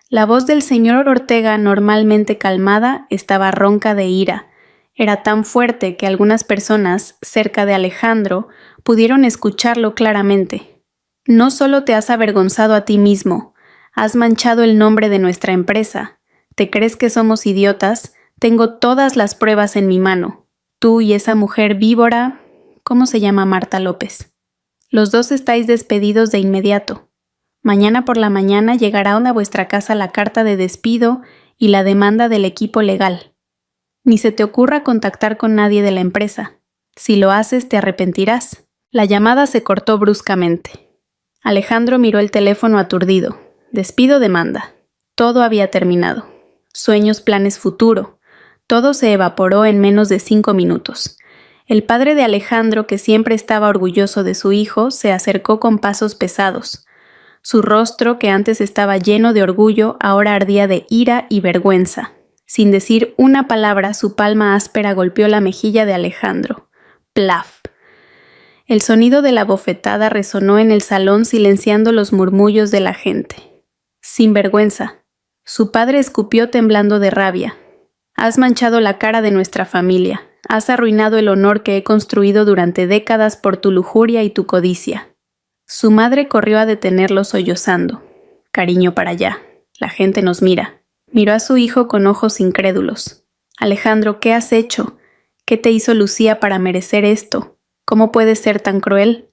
La voz del señor Ortega, normalmente calmada, estaba ronca de ira. Era tan fuerte que algunas personas, cerca de Alejandro, pudieron escucharlo claramente. «No solo te has avergonzado a ti mismo, has manchado el nombre de nuestra empresa. ¿Te crees que somos idiotas? Tengo todas las pruebas en mi mano. Tú y esa mujer víbora, ¿cómo se llama Marta López? Los dos estáis despedidos de inmediato. Mañana por la mañana llegará a vuestra casa la carta de despido y la demanda del equipo legal. Ni se te ocurra contactar con nadie de la empresa. Si lo haces, te arrepentirás». La llamada se cortó bruscamente. Alejandro miró el teléfono aturdido. Despido, demanda. Todo había terminado. Sueños, planes, futuro. Todo se evaporó en menos de 5 minutos. El padre de Alejandro, que siempre estaba orgulloso de su hijo, se acercó con pasos pesados. Su rostro, que antes estaba lleno de orgullo, ahora ardía de ira y vergüenza. Sin decir una palabra, su palma áspera golpeó la mejilla de Alejandro. ¡Plaf! El sonido de la bofetada resonó en el salón silenciando los murmullos de la gente. «Sinvergüenza». Su padre escupió temblando de rabia. «Has manchado la cara de nuestra familia. Has arruinado el honor que he construido durante décadas por tu lujuria y tu codicia». Su madre corrió a detenerlo sollozando. «Cariño, para allá. La gente nos mira. Miró a su hijo con ojos incrédulos. Alejandro, ¿qué has hecho? ¿Qué te hizo Lucía para merecer esto? ¿Cómo puedes ser tan cruel?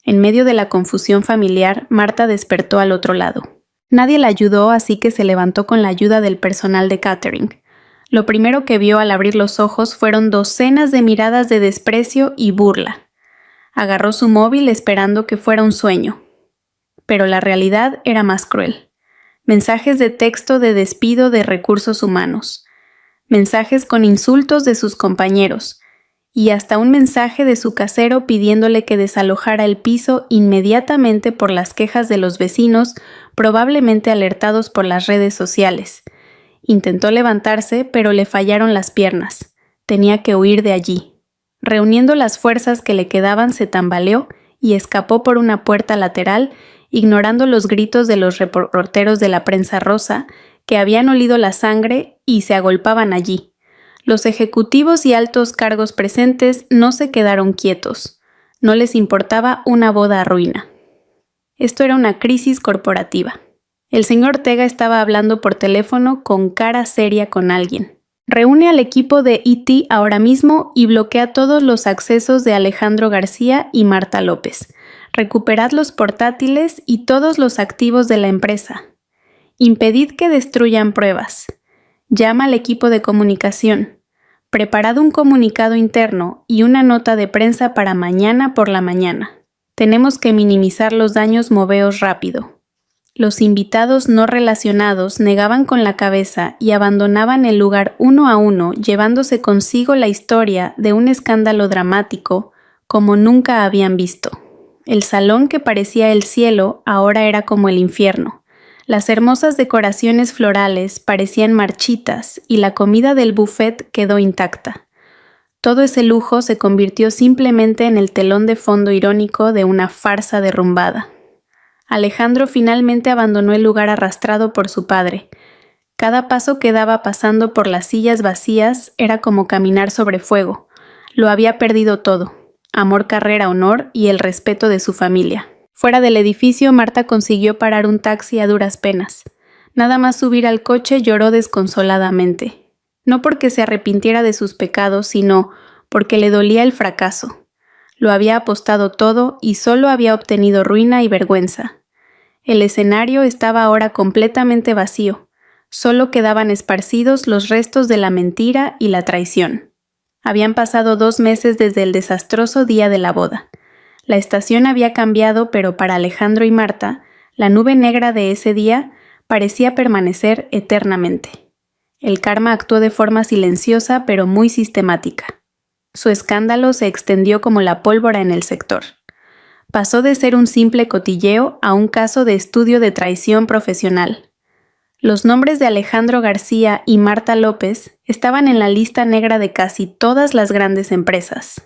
En medio de la confusión familiar, Marta despertó al otro lado. Nadie la ayudó, así que se levantó con la ayuda del personal de catering. Lo primero que vio al abrir los ojos fueron docenas de miradas de desprecio y burla. Agarró su móvil esperando que fuera un sueño. Pero la realidad era más cruel. Mensajes de texto de despido de recursos humanos. Mensajes con insultos de sus compañeros. Y hasta un mensaje de su casero pidiéndole que desalojara el piso inmediatamente por las quejas de los vecinos, probablemente alertados por las redes sociales. Intentó levantarse, pero le fallaron las piernas. Tenía que huir de allí. Reuniendo las fuerzas que le quedaban, se tambaleó y escapó por una puerta lateral, ignorando los gritos de los reporteros de la prensa rosa, que habían olido la sangre y se agolpaban allí. Los ejecutivos y altos cargos presentes no se quedaron quietos. No les importaba una boda a ruina. Esto era una crisis corporativa. El señor Ortega estaba hablando por teléfono con cara seria con alguien. Reúne al equipo de E.T. ahora mismo y bloquea todos los accesos de Alejandro García y Marta López. Recuperad los portátiles y todos los activos de la empresa. Impedid que destruyan pruebas. Llama al equipo de comunicación. Preparad un comunicado interno y una nota de prensa para mañana por la mañana. Tenemos que minimizar los daños, moveos rápido. Los invitados no relacionados negaban con la cabeza y abandonaban el lugar uno a uno, llevándose consigo la historia de un escándalo dramático como nunca habían visto. El salón que parecía el cielo ahora era como el infierno. Las hermosas decoraciones florales parecían marchitas y la comida del buffet quedó intacta. Todo ese lujo se convirtió simplemente en el telón de fondo irónico de una farsa derrumbada. Alejandro finalmente abandonó el lugar arrastrado por su padre. Cada paso que daba pasando por las sillas vacías era como caminar sobre fuego. Lo había perdido todo: amor, carrera, honor y el respeto de su familia. Fuera del edificio, Marta consiguió parar un taxi a duras penas. Nada más subir al coche lloró desconsoladamente. No porque se arrepintiera de sus pecados, sino porque le dolía el fracaso. Lo había apostado todo y solo había obtenido ruina y vergüenza. El escenario estaba ahora completamente vacío. Solo quedaban esparcidos los restos de la mentira y la traición. Habían pasado 2 meses desde el desastroso día de la boda. La estación había cambiado, pero para Alejandro y Marta, la nube negra de ese día parecía permanecer eternamente. El karma actuó de forma silenciosa pero muy sistemática. Su escándalo se extendió como la pólvora en el sector. Pasó de ser un simple cotilleo a un caso de estudio de traición profesional. Los nombres de Alejandro García y Marta López estaban en la lista negra de casi todas las grandes empresas.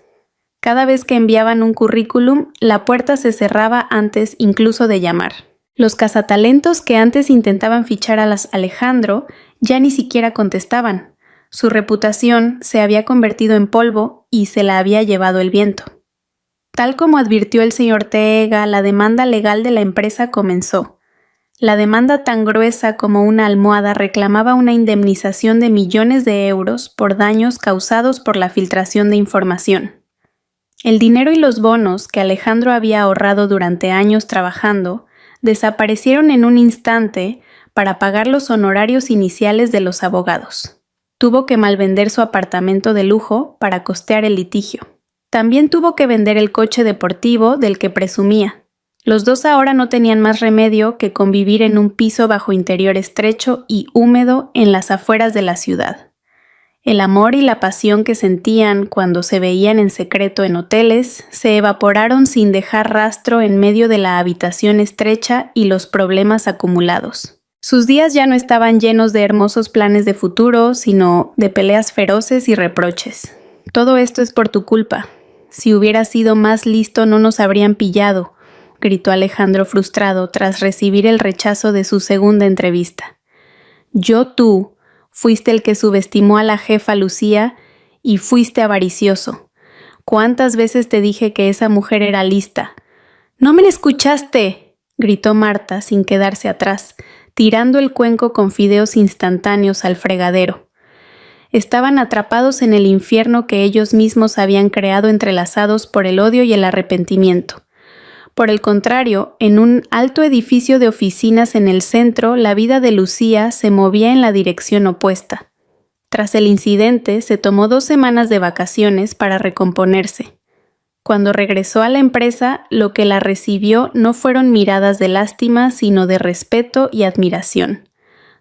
Cada vez que enviaban un currículum, la puerta se cerraba antes incluso de llamar. Los cazatalentos que antes intentaban fichar a Alejandro ya ni siquiera contestaban. Su reputación se había convertido en polvo y se la había llevado el viento. Tal como advirtió el señor Ortega, la demanda legal de la empresa comenzó. La demanda, tan gruesa como una almohada, reclamaba una indemnización de millones de euros por daños causados por la filtración de información. El dinero y los bonos que Alejandro había ahorrado durante años trabajando desaparecieron en un instante para pagar los honorarios iniciales de los abogados. Tuvo que malvender su apartamento de lujo para costear el litigio. También tuvo que vender el coche deportivo del que presumía. Los dos ahora no tenían más remedio que convivir en un piso bajo interior estrecho y húmedo en las afueras de la ciudad. El amor y la pasión que sentían cuando se veían en secreto en hoteles se evaporaron sin dejar rastro en medio de la habitación estrecha y los problemas acumulados. Sus días ya no estaban llenos de hermosos planes de futuro, sino de peleas feroces y reproches. «Todo esto es por tu culpa. Si hubieras sido más listo no nos habrían pillado», gritó Alejandro frustrado tras recibir el rechazo de su segunda entrevista. «Tú fuiste el que subestimó a la jefa Lucía y fuiste avaricioso. ¿Cuántas veces te dije que esa mujer era lista?» «¡No me la escuchaste!», gritó Marta sin quedarse atrás. tirando el cuenco con fideos instantáneos al fregadero. Estaban atrapados en el infierno que ellos mismos habían creado, entrelazados por el odio y el arrepentimiento. Por el contrario, en un alto edificio de oficinas en el centro, la vida de Lucía se movía en la dirección opuesta. Tras el incidente, se tomó 2 semanas de vacaciones para recomponerse. Cuando regresó a la empresa, lo que la recibió no fueron miradas de lástima, sino de respeto y admiración.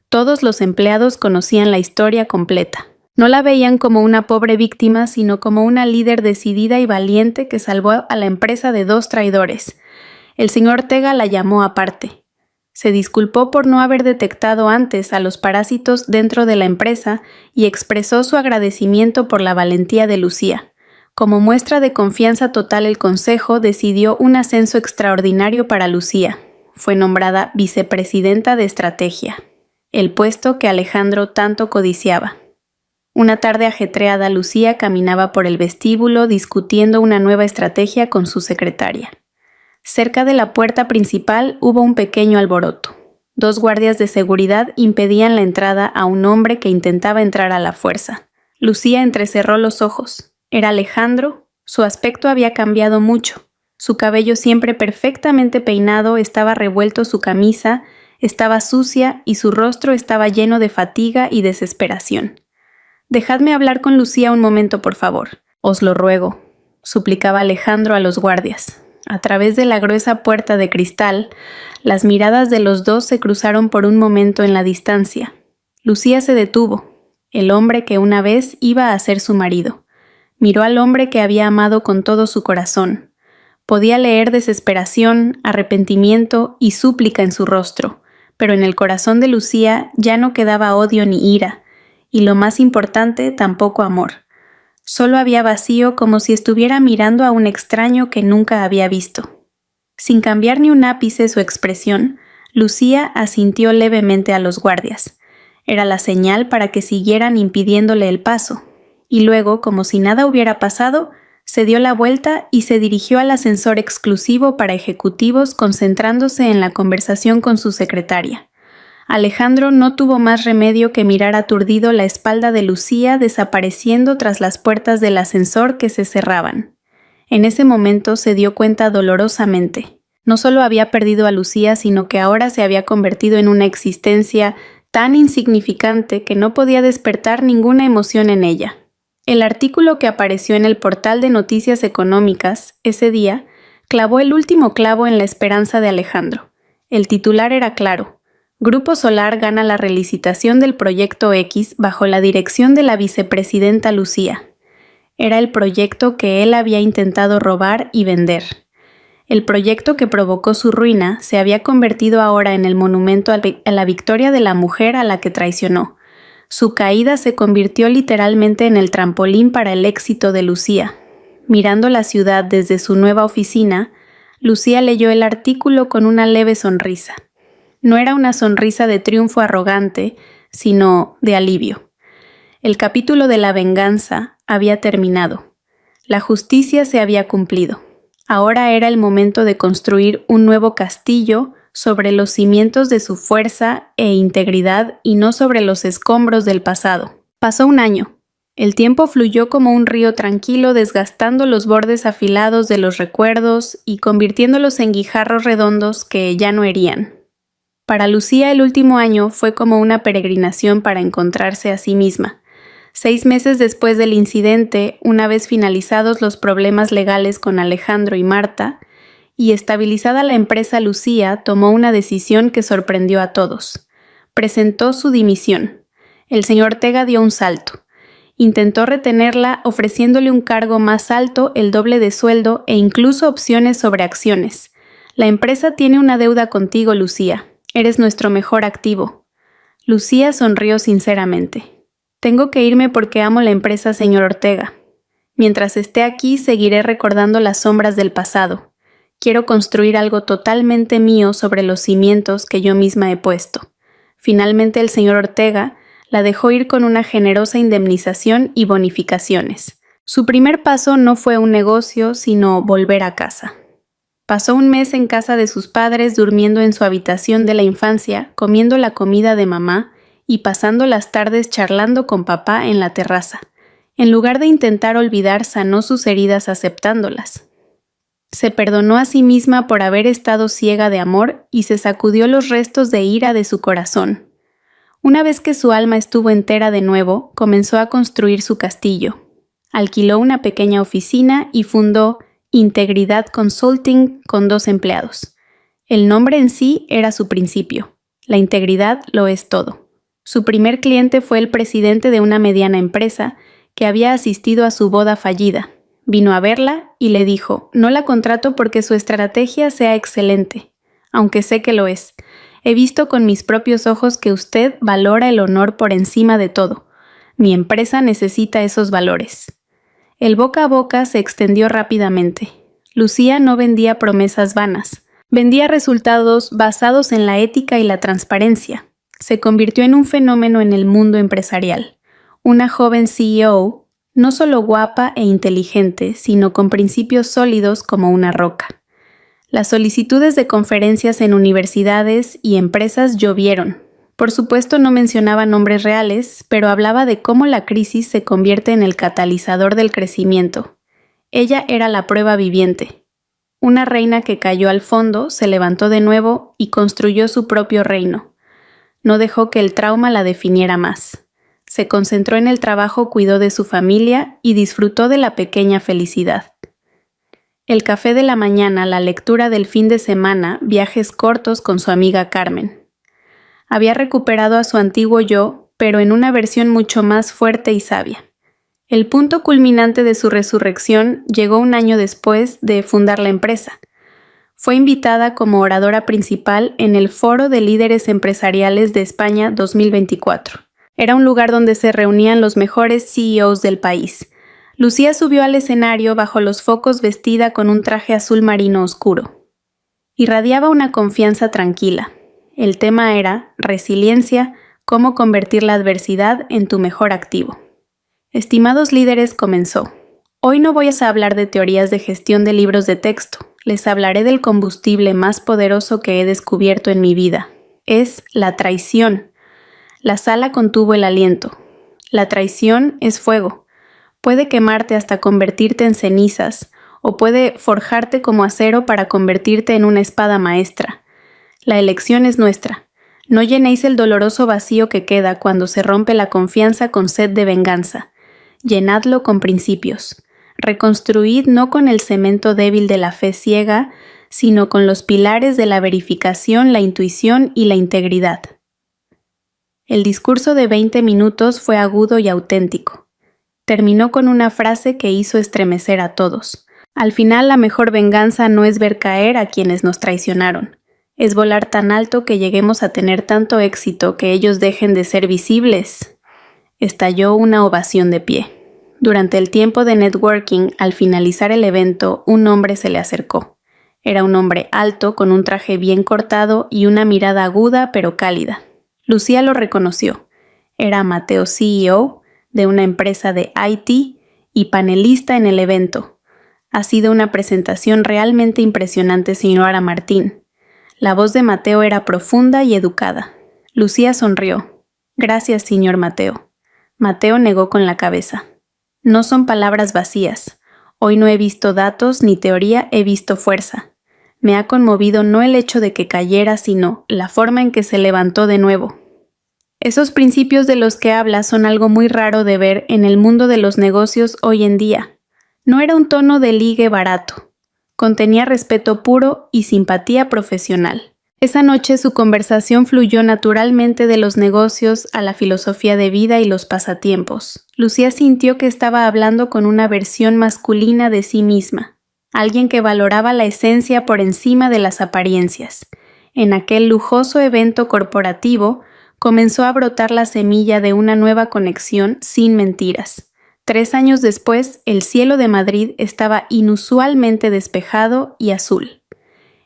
Todos los empleados conocían la historia completa. No la veían como una pobre víctima, sino como una líder decidida y valiente que salvó a la empresa de 2 traidores. El señor Ortega la llamó aparte. Se disculpó por no haber detectado antes a los parásitos dentro de la empresa y expresó su agradecimiento por la valentía de Lucía. Como muestra de confianza total, el consejo decidió un ascenso extraordinario para Lucía. Fue nombrada vicepresidenta de estrategia, el puesto que Alejandro tanto codiciaba. Una tarde ajetreada, Lucía caminaba por el vestíbulo discutiendo una nueva estrategia con su secretaria. Cerca de la puerta principal hubo un pequeño alboroto. 2 guardias de seguridad impedían la entrada a un hombre que intentaba entrar a la fuerza. Lucía entrecerró los ojos. Era Alejandro. Su aspecto había cambiado mucho. Su cabello, siempre perfectamente peinado, estaba revuelto, su camisa estaba sucia y su rostro estaba lleno de fatiga y desesperación. «Dejadme hablar con Lucía un momento, por favor. Os lo ruego», suplicaba Alejandro a los guardias. A través de la gruesa puerta de cristal, las miradas de los 2 se cruzaron por un momento en la distancia. Lucía se detuvo. El hombre que una vez iba a ser su marido. Miró al hombre que había amado con todo su corazón. Podía leer desesperación, arrepentimiento y súplica en su rostro, pero en el corazón de Lucía ya no quedaba odio ni ira, y lo más importante, tampoco amor. Solo había vacío, como si estuviera mirando a un extraño que nunca había visto. Sin cambiar ni un ápice su expresión, Lucía asintió levemente a los guardias. Era la señal para que siguieran impidiéndole el paso, y luego, como si nada hubiera pasado, se dio la vuelta y se dirigió al ascensor exclusivo para ejecutivos, concentrándose en la conversación con su secretaria. Alejandro no tuvo más remedio que mirar aturdido la espalda de Lucía desapareciendo tras las puertas del ascensor que se cerraban. En ese momento se dio cuenta dolorosamente. No solo había perdido a Lucía, sino que ahora se había convertido en una existencia tan insignificante que no podía despertar ninguna emoción en ella. El artículo que apareció en el portal de noticias económicas ese día clavó el último clavo en la esperanza de Alejandro. El titular era claro: Grupo Solar gana la relicitación del Proyecto X bajo la dirección de la vicepresidenta Lucía. Era el proyecto que él había intentado robar y vender. El proyecto que provocó su ruina se había convertido ahora en el monumento a la victoria de la mujer a la que traicionó. Su caída se convirtió literalmente en el trampolín para el éxito de Lucía. Mirando la ciudad desde su nueva oficina, Lucía leyó el artículo con una leve sonrisa. No era una sonrisa de triunfo arrogante, sino de alivio. El capítulo de la venganza había terminado. La justicia se había cumplido. Ahora era el momento de construir un nuevo castillo sobre los cimientos de su fuerza e integridad y no sobre los escombros del pasado. Pasó un año. El tiempo fluyó como un río tranquilo, desgastando los bordes afilados de los recuerdos y convirtiéndolos en guijarros redondos que ya no herían. Para Lucía, el último año fue como una peregrinación para encontrarse a sí misma. 6 meses después del incidente, una vez finalizados los problemas legales con Alejandro y Marta, y estabilizada la empresa, Lucía tomó una decisión que sorprendió a todos. Presentó su dimisión. El señor Ortega dio un salto. Intentó retenerla ofreciéndole un cargo más alto, el doble de sueldo e incluso opciones sobre acciones. La empresa tiene una deuda contigo, Lucía. Eres nuestro mejor activo. Lucía sonrió sinceramente. Tengo que irme porque amo la empresa, señor Ortega. Mientras esté aquí, seguiré recordando las sombras del pasado. Quiero construir algo totalmente mío sobre los cimientos que yo misma he puesto. Finalmente, el señor Ortega la dejó ir con una generosa indemnización y bonificaciones. Su primer paso no fue un negocio, sino volver a casa. Pasó un mes en casa de sus padres durmiendo en su habitación de la infancia, comiendo la comida de mamá y pasando las tardes charlando con papá en la terraza. En lugar de intentar olvidar, sanó sus heridas aceptándolas. Se perdonó a sí misma por haber estado ciega de amor y se sacudió los restos de ira de su corazón. Una vez que su alma estuvo entera de nuevo, comenzó a construir su castillo. Alquiló una pequeña oficina y fundó Integridad Consulting con 2 empleados. El nombre en sí era su principio. La integridad lo es todo. Su primer cliente fue el presidente de una mediana empresa que había asistido a su boda fallida. Vino a verla y le dijo: «No la contrato porque su estrategia sea excelente, aunque sé que lo es. He visto con mis propios ojos que usted valora el honor por encima de todo. Mi empresa necesita esos valores». El boca a boca se extendió rápidamente. Lucía no vendía promesas vanas. Vendía resultados basados en la ética y la transparencia. Se convirtió en un fenómeno en el mundo empresarial. Una joven CEO, no solo guapa e inteligente, sino con principios sólidos como una roca. Las solicitudes de conferencias en universidades y empresas llovieron. Por supuesto no mencionaba nombres reales, pero hablaba de cómo la crisis se convierte en el catalizador del crecimiento. Ella era la prueba viviente. Una reina que cayó al fondo, se levantó de nuevo y construyó su propio reino. No dejó que el trauma la definiera más. Se concentró en el trabajo, cuidó de su familia y disfrutó de la pequeña felicidad. El café de la mañana, la lectura del fin de semana, viajes cortos con su amiga Carmen. Había recuperado a su antiguo yo, pero en una versión mucho más fuerte y sabia. El punto culminante de su resurrección llegó un año después de fundar la empresa. Fue invitada como oradora principal en el Foro de Líderes Empresariales de España 2024. Era un lugar donde se reunían los mejores CEOs del país. Lucía subió al escenario bajo los focos vestida con un traje azul marino oscuro. Irradiaba una confianza tranquila. El tema era resiliencia, cómo convertir la adversidad en tu mejor activo. Estimados líderes, comenzó. Hoy no voy a hablar de teorías de gestión de libros de texto. Les hablaré del combustible más poderoso que he descubierto en mi vida. Es la traición. La sala contuvo el aliento. La traición es fuego. Puede quemarte hasta convertirte en cenizas, o puede forjarte como acero para convertirte en una espada maestra. La elección es nuestra. No llenéis el doloroso vacío que queda cuando se rompe la confianza con sed de venganza. Llenadlo con principios. Reconstruid no con el cemento débil de la fe ciega, sino con los pilares de la verificación, la intuición y la integridad. El discurso de 20 minutos fue agudo y auténtico. Terminó con una frase que hizo estremecer a todos. Al final, la mejor venganza no es ver caer a quienes nos traicionaron. Es volar tan alto que lleguemos a tener tanto éxito que ellos dejen de ser visibles. Estalló una ovación de pie. Durante el tiempo de networking, al finalizar el evento, un hombre se le acercó. Era un hombre alto, con un traje bien cortado y una mirada aguda pero cálida. Lucía lo reconoció. Era Mateo, CEO de una empresa de IT y panelista en el evento. Ha sido una presentación realmente impresionante, señora Martín. La voz de Mateo era profunda y educada. Lucía sonrió. Gracias, señor Mateo. Mateo negó con la cabeza. No son palabras vacías. Hoy no he visto datos ni teoría, he visto fuerza. Me ha conmovido no el hecho de que cayera, sino la forma en que se levantó de nuevo. Esos principios de los que habla son algo muy raro de ver en el mundo de los negocios hoy en día. No era un tono de ligue barato. Contenía respeto puro y simpatía profesional. Esa noche su conversación fluyó naturalmente de los negocios a la filosofía de vida y los pasatiempos. Lucía sintió que estaba hablando con una versión masculina de sí misma, alguien que valoraba la esencia por encima de las apariencias. En aquel lujoso evento corporativo comenzó a brotar la semilla de una nueva conexión sin mentiras. 3 años después, el cielo de Madrid estaba inusualmente despejado y azul.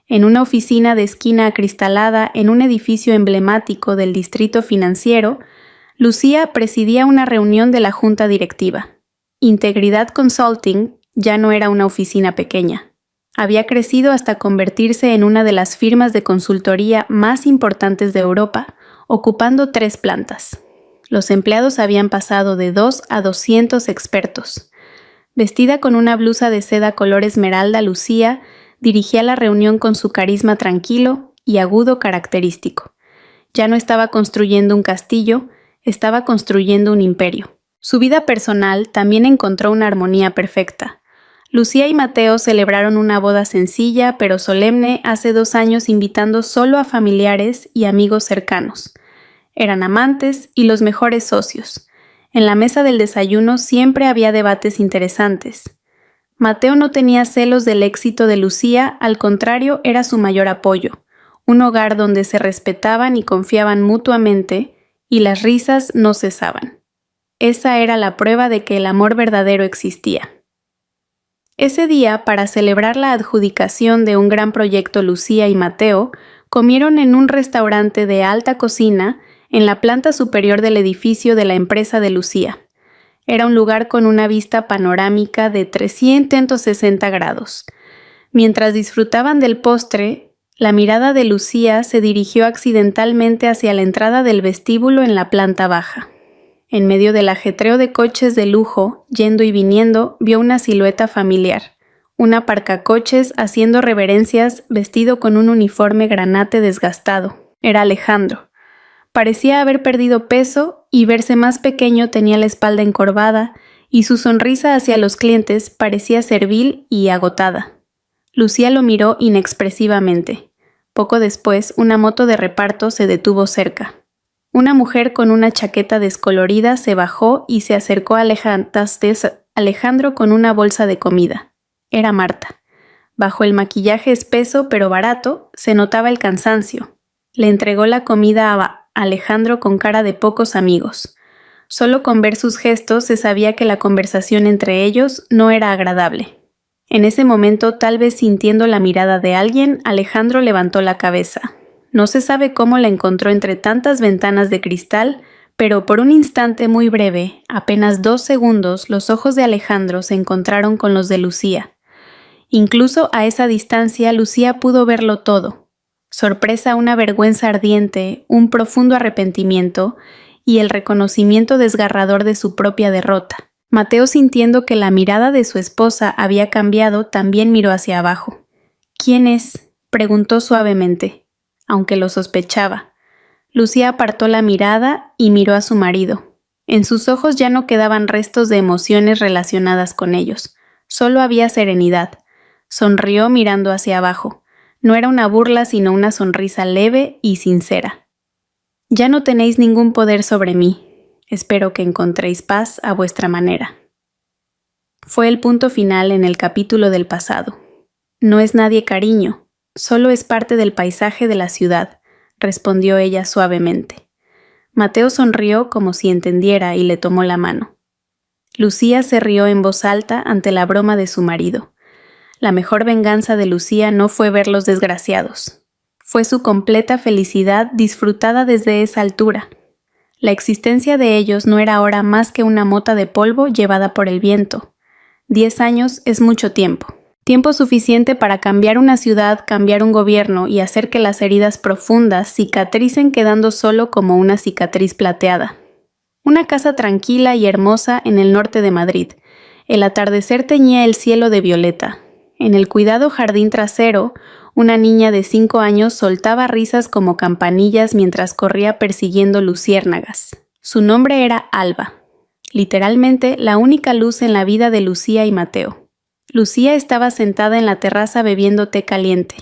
En una oficina de esquina acristalada en un edificio emblemático del distrito financiero, Lucía presidía una reunión de la junta directiva. Integridad Consulting ya no era una oficina pequeña. Había crecido hasta convertirse en una de las firmas de consultoría más importantes de Europa, ocupando 3 plantas. Los empleados habían pasado de 2 a 200 expertos. Vestida con una blusa de seda color esmeralda, Lucía dirigía la reunión con su carisma tranquilo y agudo característico. Ya no estaba construyendo un castillo, estaba construyendo un imperio. Su vida personal también encontró una armonía perfecta. Lucía y Mateo celebraron una boda sencilla pero solemne hace 2 años, invitando solo a familiares y amigos cercanos. Eran amantes y los mejores socios. En la mesa del desayuno siempre había debates interesantes. Mateo no tenía celos del éxito de Lucía, al contrario, era su mayor apoyo. Un hogar donde se respetaban y confiaban mutuamente, y las risas no cesaban. Esa era la prueba de que el amor verdadero existía. Ese día, para celebrar la adjudicación de un gran proyecto, Lucía y Mateo comieron en un restaurante de alta cocina en la planta superior del edificio de la empresa de Lucía. Era un lugar con una vista panorámica de 360 grados. Mientras disfrutaban del postre, la mirada de Lucía se dirigió accidentalmente hacia la entrada del vestíbulo en la planta baja. En medio del ajetreo de coches de lujo, yendo y viniendo, vio una silueta familiar. Un aparcacoches haciendo reverencias, vestido con un uniforme granate desgastado. Era Alejandro. Parecía haber perdido peso y verse más pequeño, tenía la espalda encorvada y su sonrisa hacia los clientes parecía servil y agotada. Lucía lo miró inexpresivamente. Poco después, una moto de reparto se detuvo cerca. Una mujer con una chaqueta descolorida se bajó y se acercó a Alejandro con una bolsa de comida. Era Marta. Bajo el maquillaje espeso pero barato, se notaba el cansancio. Le entregó la comida a Alejandro con cara de pocos amigos. Solo con ver sus gestos se sabía que la conversación entre ellos no era agradable. En ese momento, tal vez sintiendo la mirada de alguien, Alejandro levantó la cabeza. No se sabe cómo la encontró entre tantas ventanas de cristal, pero por un instante muy breve, apenas 2 segundos, los ojos de Alejandro se encontraron con los de Lucía. Incluso a esa distancia, Lucía pudo verlo todo. Sorpresa, una vergüenza ardiente, un profundo arrepentimiento y el reconocimiento desgarrador de su propia derrota. Mateo, sintiendo que la mirada de su esposa había cambiado, también miró hacia abajo. ¿Quién es?, preguntó suavemente, aunque lo sospechaba. Lucía apartó la mirada y miró a su marido. En sus ojos ya no quedaban restos de emociones relacionadas con ellos. Solo había serenidad. Sonrió mirando hacia abajo. No era una burla, sino una sonrisa leve y sincera. Ya no tenéis ningún poder sobre mí. Espero que encontréis paz a vuestra manera. Fue el punto final en el capítulo del pasado. No es nadie, cariño, solo es parte del paisaje de la ciudad, respondió ella suavemente. Mateo sonrió como si entendiera y le tomó la mano. Lucía se rió en voz alta ante la broma de su marido. La mejor venganza de Lucía no fue verlos desgraciados. Fue su completa felicidad disfrutada desde esa altura. La existencia de ellos no era ahora más que una mota de polvo llevada por el viento. 10 años es mucho tiempo. Tiempo suficiente para cambiar una ciudad, cambiar un gobierno y hacer que las heridas profundas cicatricen quedando solo como una cicatriz plateada. Una casa tranquila y hermosa en el norte de Madrid. El atardecer teñía el cielo de violeta. En el cuidado jardín trasero, una niña de 5 años soltaba risas como campanillas mientras corría persiguiendo luciérnagas. Su nombre era Alba. Literalmente, la única luz en la vida de Lucía y Mateo. Lucía estaba sentada en la terraza bebiendo té caliente.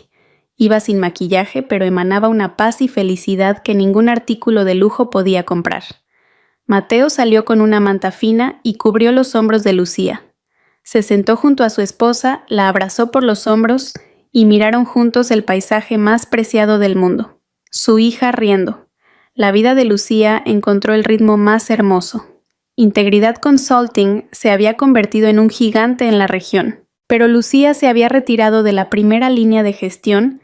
Iba sin maquillaje, pero emanaba una paz y felicidad que ningún artículo de lujo podía comprar. Mateo salió con una manta fina y cubrió los hombros de Lucía. Se sentó junto a su esposa, la abrazó por los hombros y miraron juntos el paisaje más preciado del mundo. Su hija riendo. La vida de Lucía encontró el ritmo más hermoso. Integridad Consulting se había convertido en un gigante en la región, pero Lucía se había retirado de la primera línea de gestión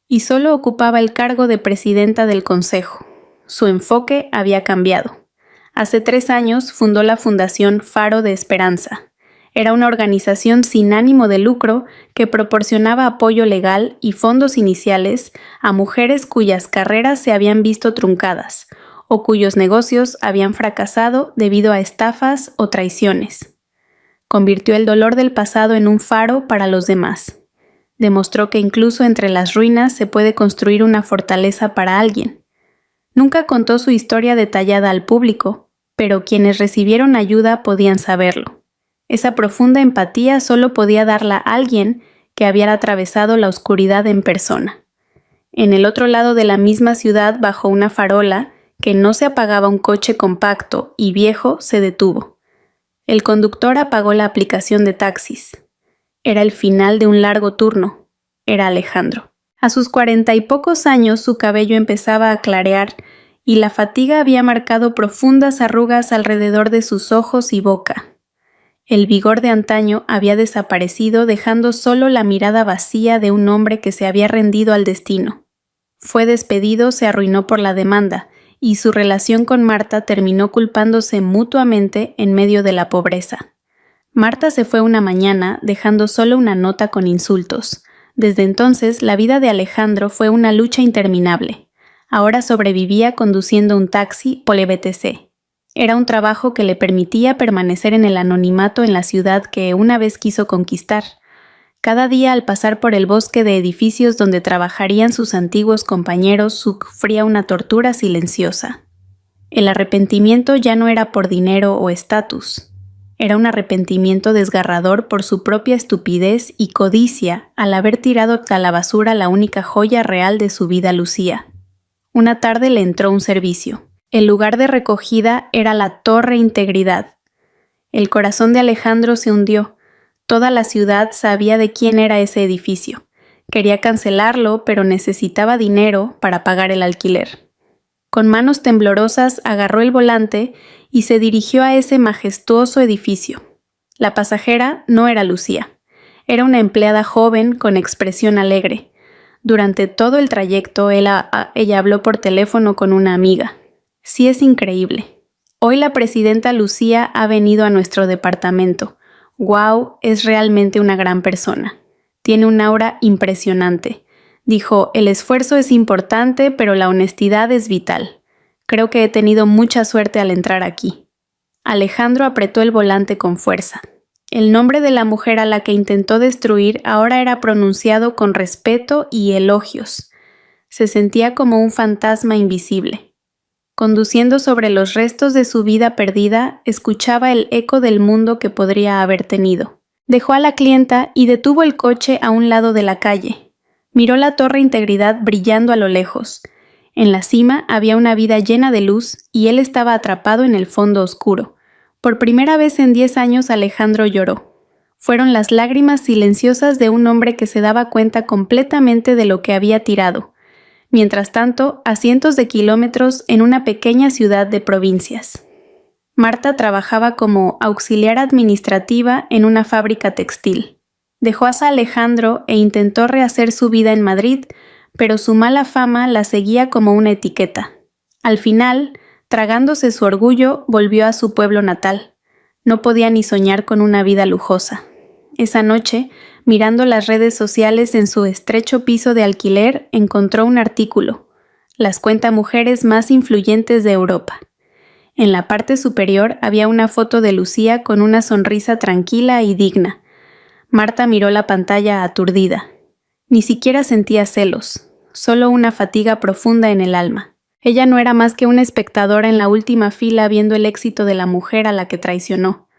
y solo ocupaba el cargo de presidenta del consejo. Su enfoque había cambiado. Hace 3 años fundó la Fundación Faro de Esperanza. Era una organización sin ánimo de lucro que proporcionaba apoyo legal y fondos iniciales a mujeres cuyas carreras se habían visto truncadas o cuyos negocios habían fracasado debido a estafas o traiciones. Convirtió el dolor del pasado en un faro para los demás. Demostró que incluso entre las ruinas se puede construir una fortaleza para alguien. Nunca contó su historia detallada al público, pero quienes recibieron ayuda podían saberlo. Esa profunda empatía solo podía darla a alguien que había atravesado la oscuridad en persona. En el otro lado de la misma ciudad, bajo una farola, que no se apagaba, un coche compacto y viejo se detuvo. El conductor apagó la aplicación de taxis. Era el final de un largo turno. Era Alejandro. A sus 40 y pocos años su cabello empezaba a clarear y la fatiga había marcado profundas arrugas alrededor de sus ojos y boca. El vigor de antaño había desaparecido, dejando solo la mirada vacía de un hombre que se había rendido al destino. Fue despedido, se arruinó por la demanda, y su relación con Marta terminó culpándose mutuamente en medio de la pobreza. Marta se fue una mañana, dejando solo una nota con insultos. Desde entonces, la vida de Alejandro fue una lucha interminable. Ahora sobrevivía conduciendo un taxi por el BTC. Era un trabajo que le permitía permanecer en el anonimato en la ciudad que una vez quiso conquistar. Cada día, al pasar por el bosque de edificios donde trabajarían sus antiguos compañeros, sufría una tortura silenciosa. El arrepentimiento ya no era por dinero o estatus. Era un arrepentimiento desgarrador por su propia estupidez y codicia al haber tirado a la basura la única joya real de su vida, Lucía. Una tarde le entró un servicio. El lugar de recogida era la Torre Integridad. El corazón de Alejandro se hundió. Toda la ciudad sabía de quién era ese edificio. Quería cancelarlo, pero necesitaba dinero para pagar el alquiler. Con manos temblorosas agarró el volante y se dirigió a ese majestuoso edificio. La pasajera no era Lucía. Era una empleada joven con expresión alegre. Durante todo el trayecto, ella habló por teléfono con una amiga. Sí, es increíble. Hoy la presidenta Lucía ha venido a nuestro departamento. ¡Guau! Es realmente una gran persona. Tiene un aura impresionante. Dijo, el esfuerzo es importante, pero la honestidad es vital. Creo que he tenido mucha suerte al entrar aquí. Alejandro apretó el volante con fuerza. El nombre de la mujer a la que intentó destruir ahora era pronunciado con respeto y elogios. Se sentía como un fantasma invisible. Conduciendo sobre los restos de su vida perdida, escuchaba el eco del mundo que podría haber tenido. Dejó a la clienta y detuvo el coche a un lado de la calle. Miró la Torre Integridad brillando a lo lejos. En la cima había una vida llena de luz y él estaba atrapado en el fondo oscuro. Por primera vez en 10 años Alejandro lloró. Fueron las lágrimas silenciosas de un hombre que se daba cuenta completamente de lo que había tirado. Mientras tanto, a cientos de kilómetros en una pequeña ciudad de provincias. Marta trabajaba como auxiliar administrativa en una fábrica textil. Dejó a Alejandro e intentó rehacer su vida en Madrid, pero su mala fama la seguía como una etiqueta. Al final, tragándose su orgullo, volvió a su pueblo natal. No podía ni soñar con una vida lujosa. Esa noche, mirando las redes sociales en su estrecho piso de alquiler, encontró un artículo: las cuentamujeres más influyentes de Europa. En la parte superior había una foto de Lucía con una sonrisa tranquila y digna. Marta miró la pantalla aturdida. Ni siquiera sentía celos, solo una fatiga profunda en el alma. Ella no era más que una espectadora en la última fila viendo el éxito de la mujer a la que traicionó.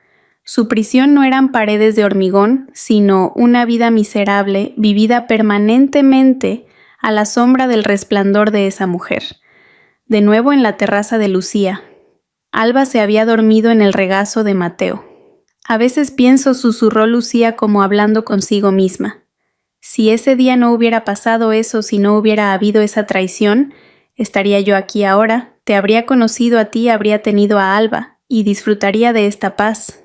Su prisión no eran paredes de hormigón, sino una vida miserable vivida permanentemente a la sombra del resplandor de esa mujer. De nuevo en la terraza de Lucía. Alba se había dormido en el regazo de Mateo. A veces pienso, susurró Lucía como hablando consigo misma. Si ese día no hubiera pasado eso, si no hubiera habido esa traición, estaría yo aquí ahora, te habría conocido a ti, habría tenido a Alba, y disfrutaría de esta paz.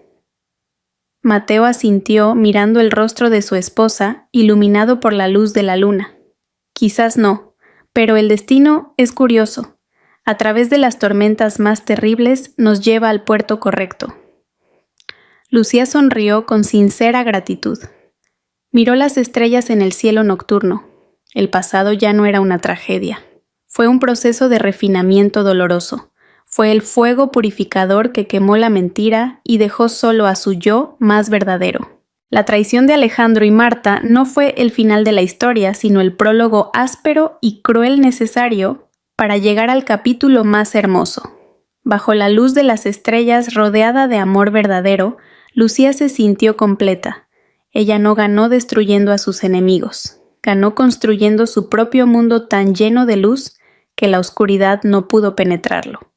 Mateo asintió mirando el rostro de su esposa, iluminado por la luz de la luna. Quizás no, pero el destino es curioso. A través de las tormentas más terribles nos lleva al puerto correcto. Lucía sonrió con sincera gratitud. Miró las estrellas en el cielo nocturno. El pasado ya no era una tragedia. Fue un proceso de refinamiento doloroso. Fue el fuego purificador que quemó la mentira y dejó solo a su yo más verdadero. La traición de Alejandro y Marta no fue el final de la historia, sino el prólogo áspero y cruel necesario para llegar al capítulo más hermoso. Bajo la luz de las estrellas, rodeada de amor verdadero, Lucía se sintió completa. Ella no ganó destruyendo a sus enemigos, ganó construyendo su propio mundo tan lleno de luz que la oscuridad no pudo penetrarlo.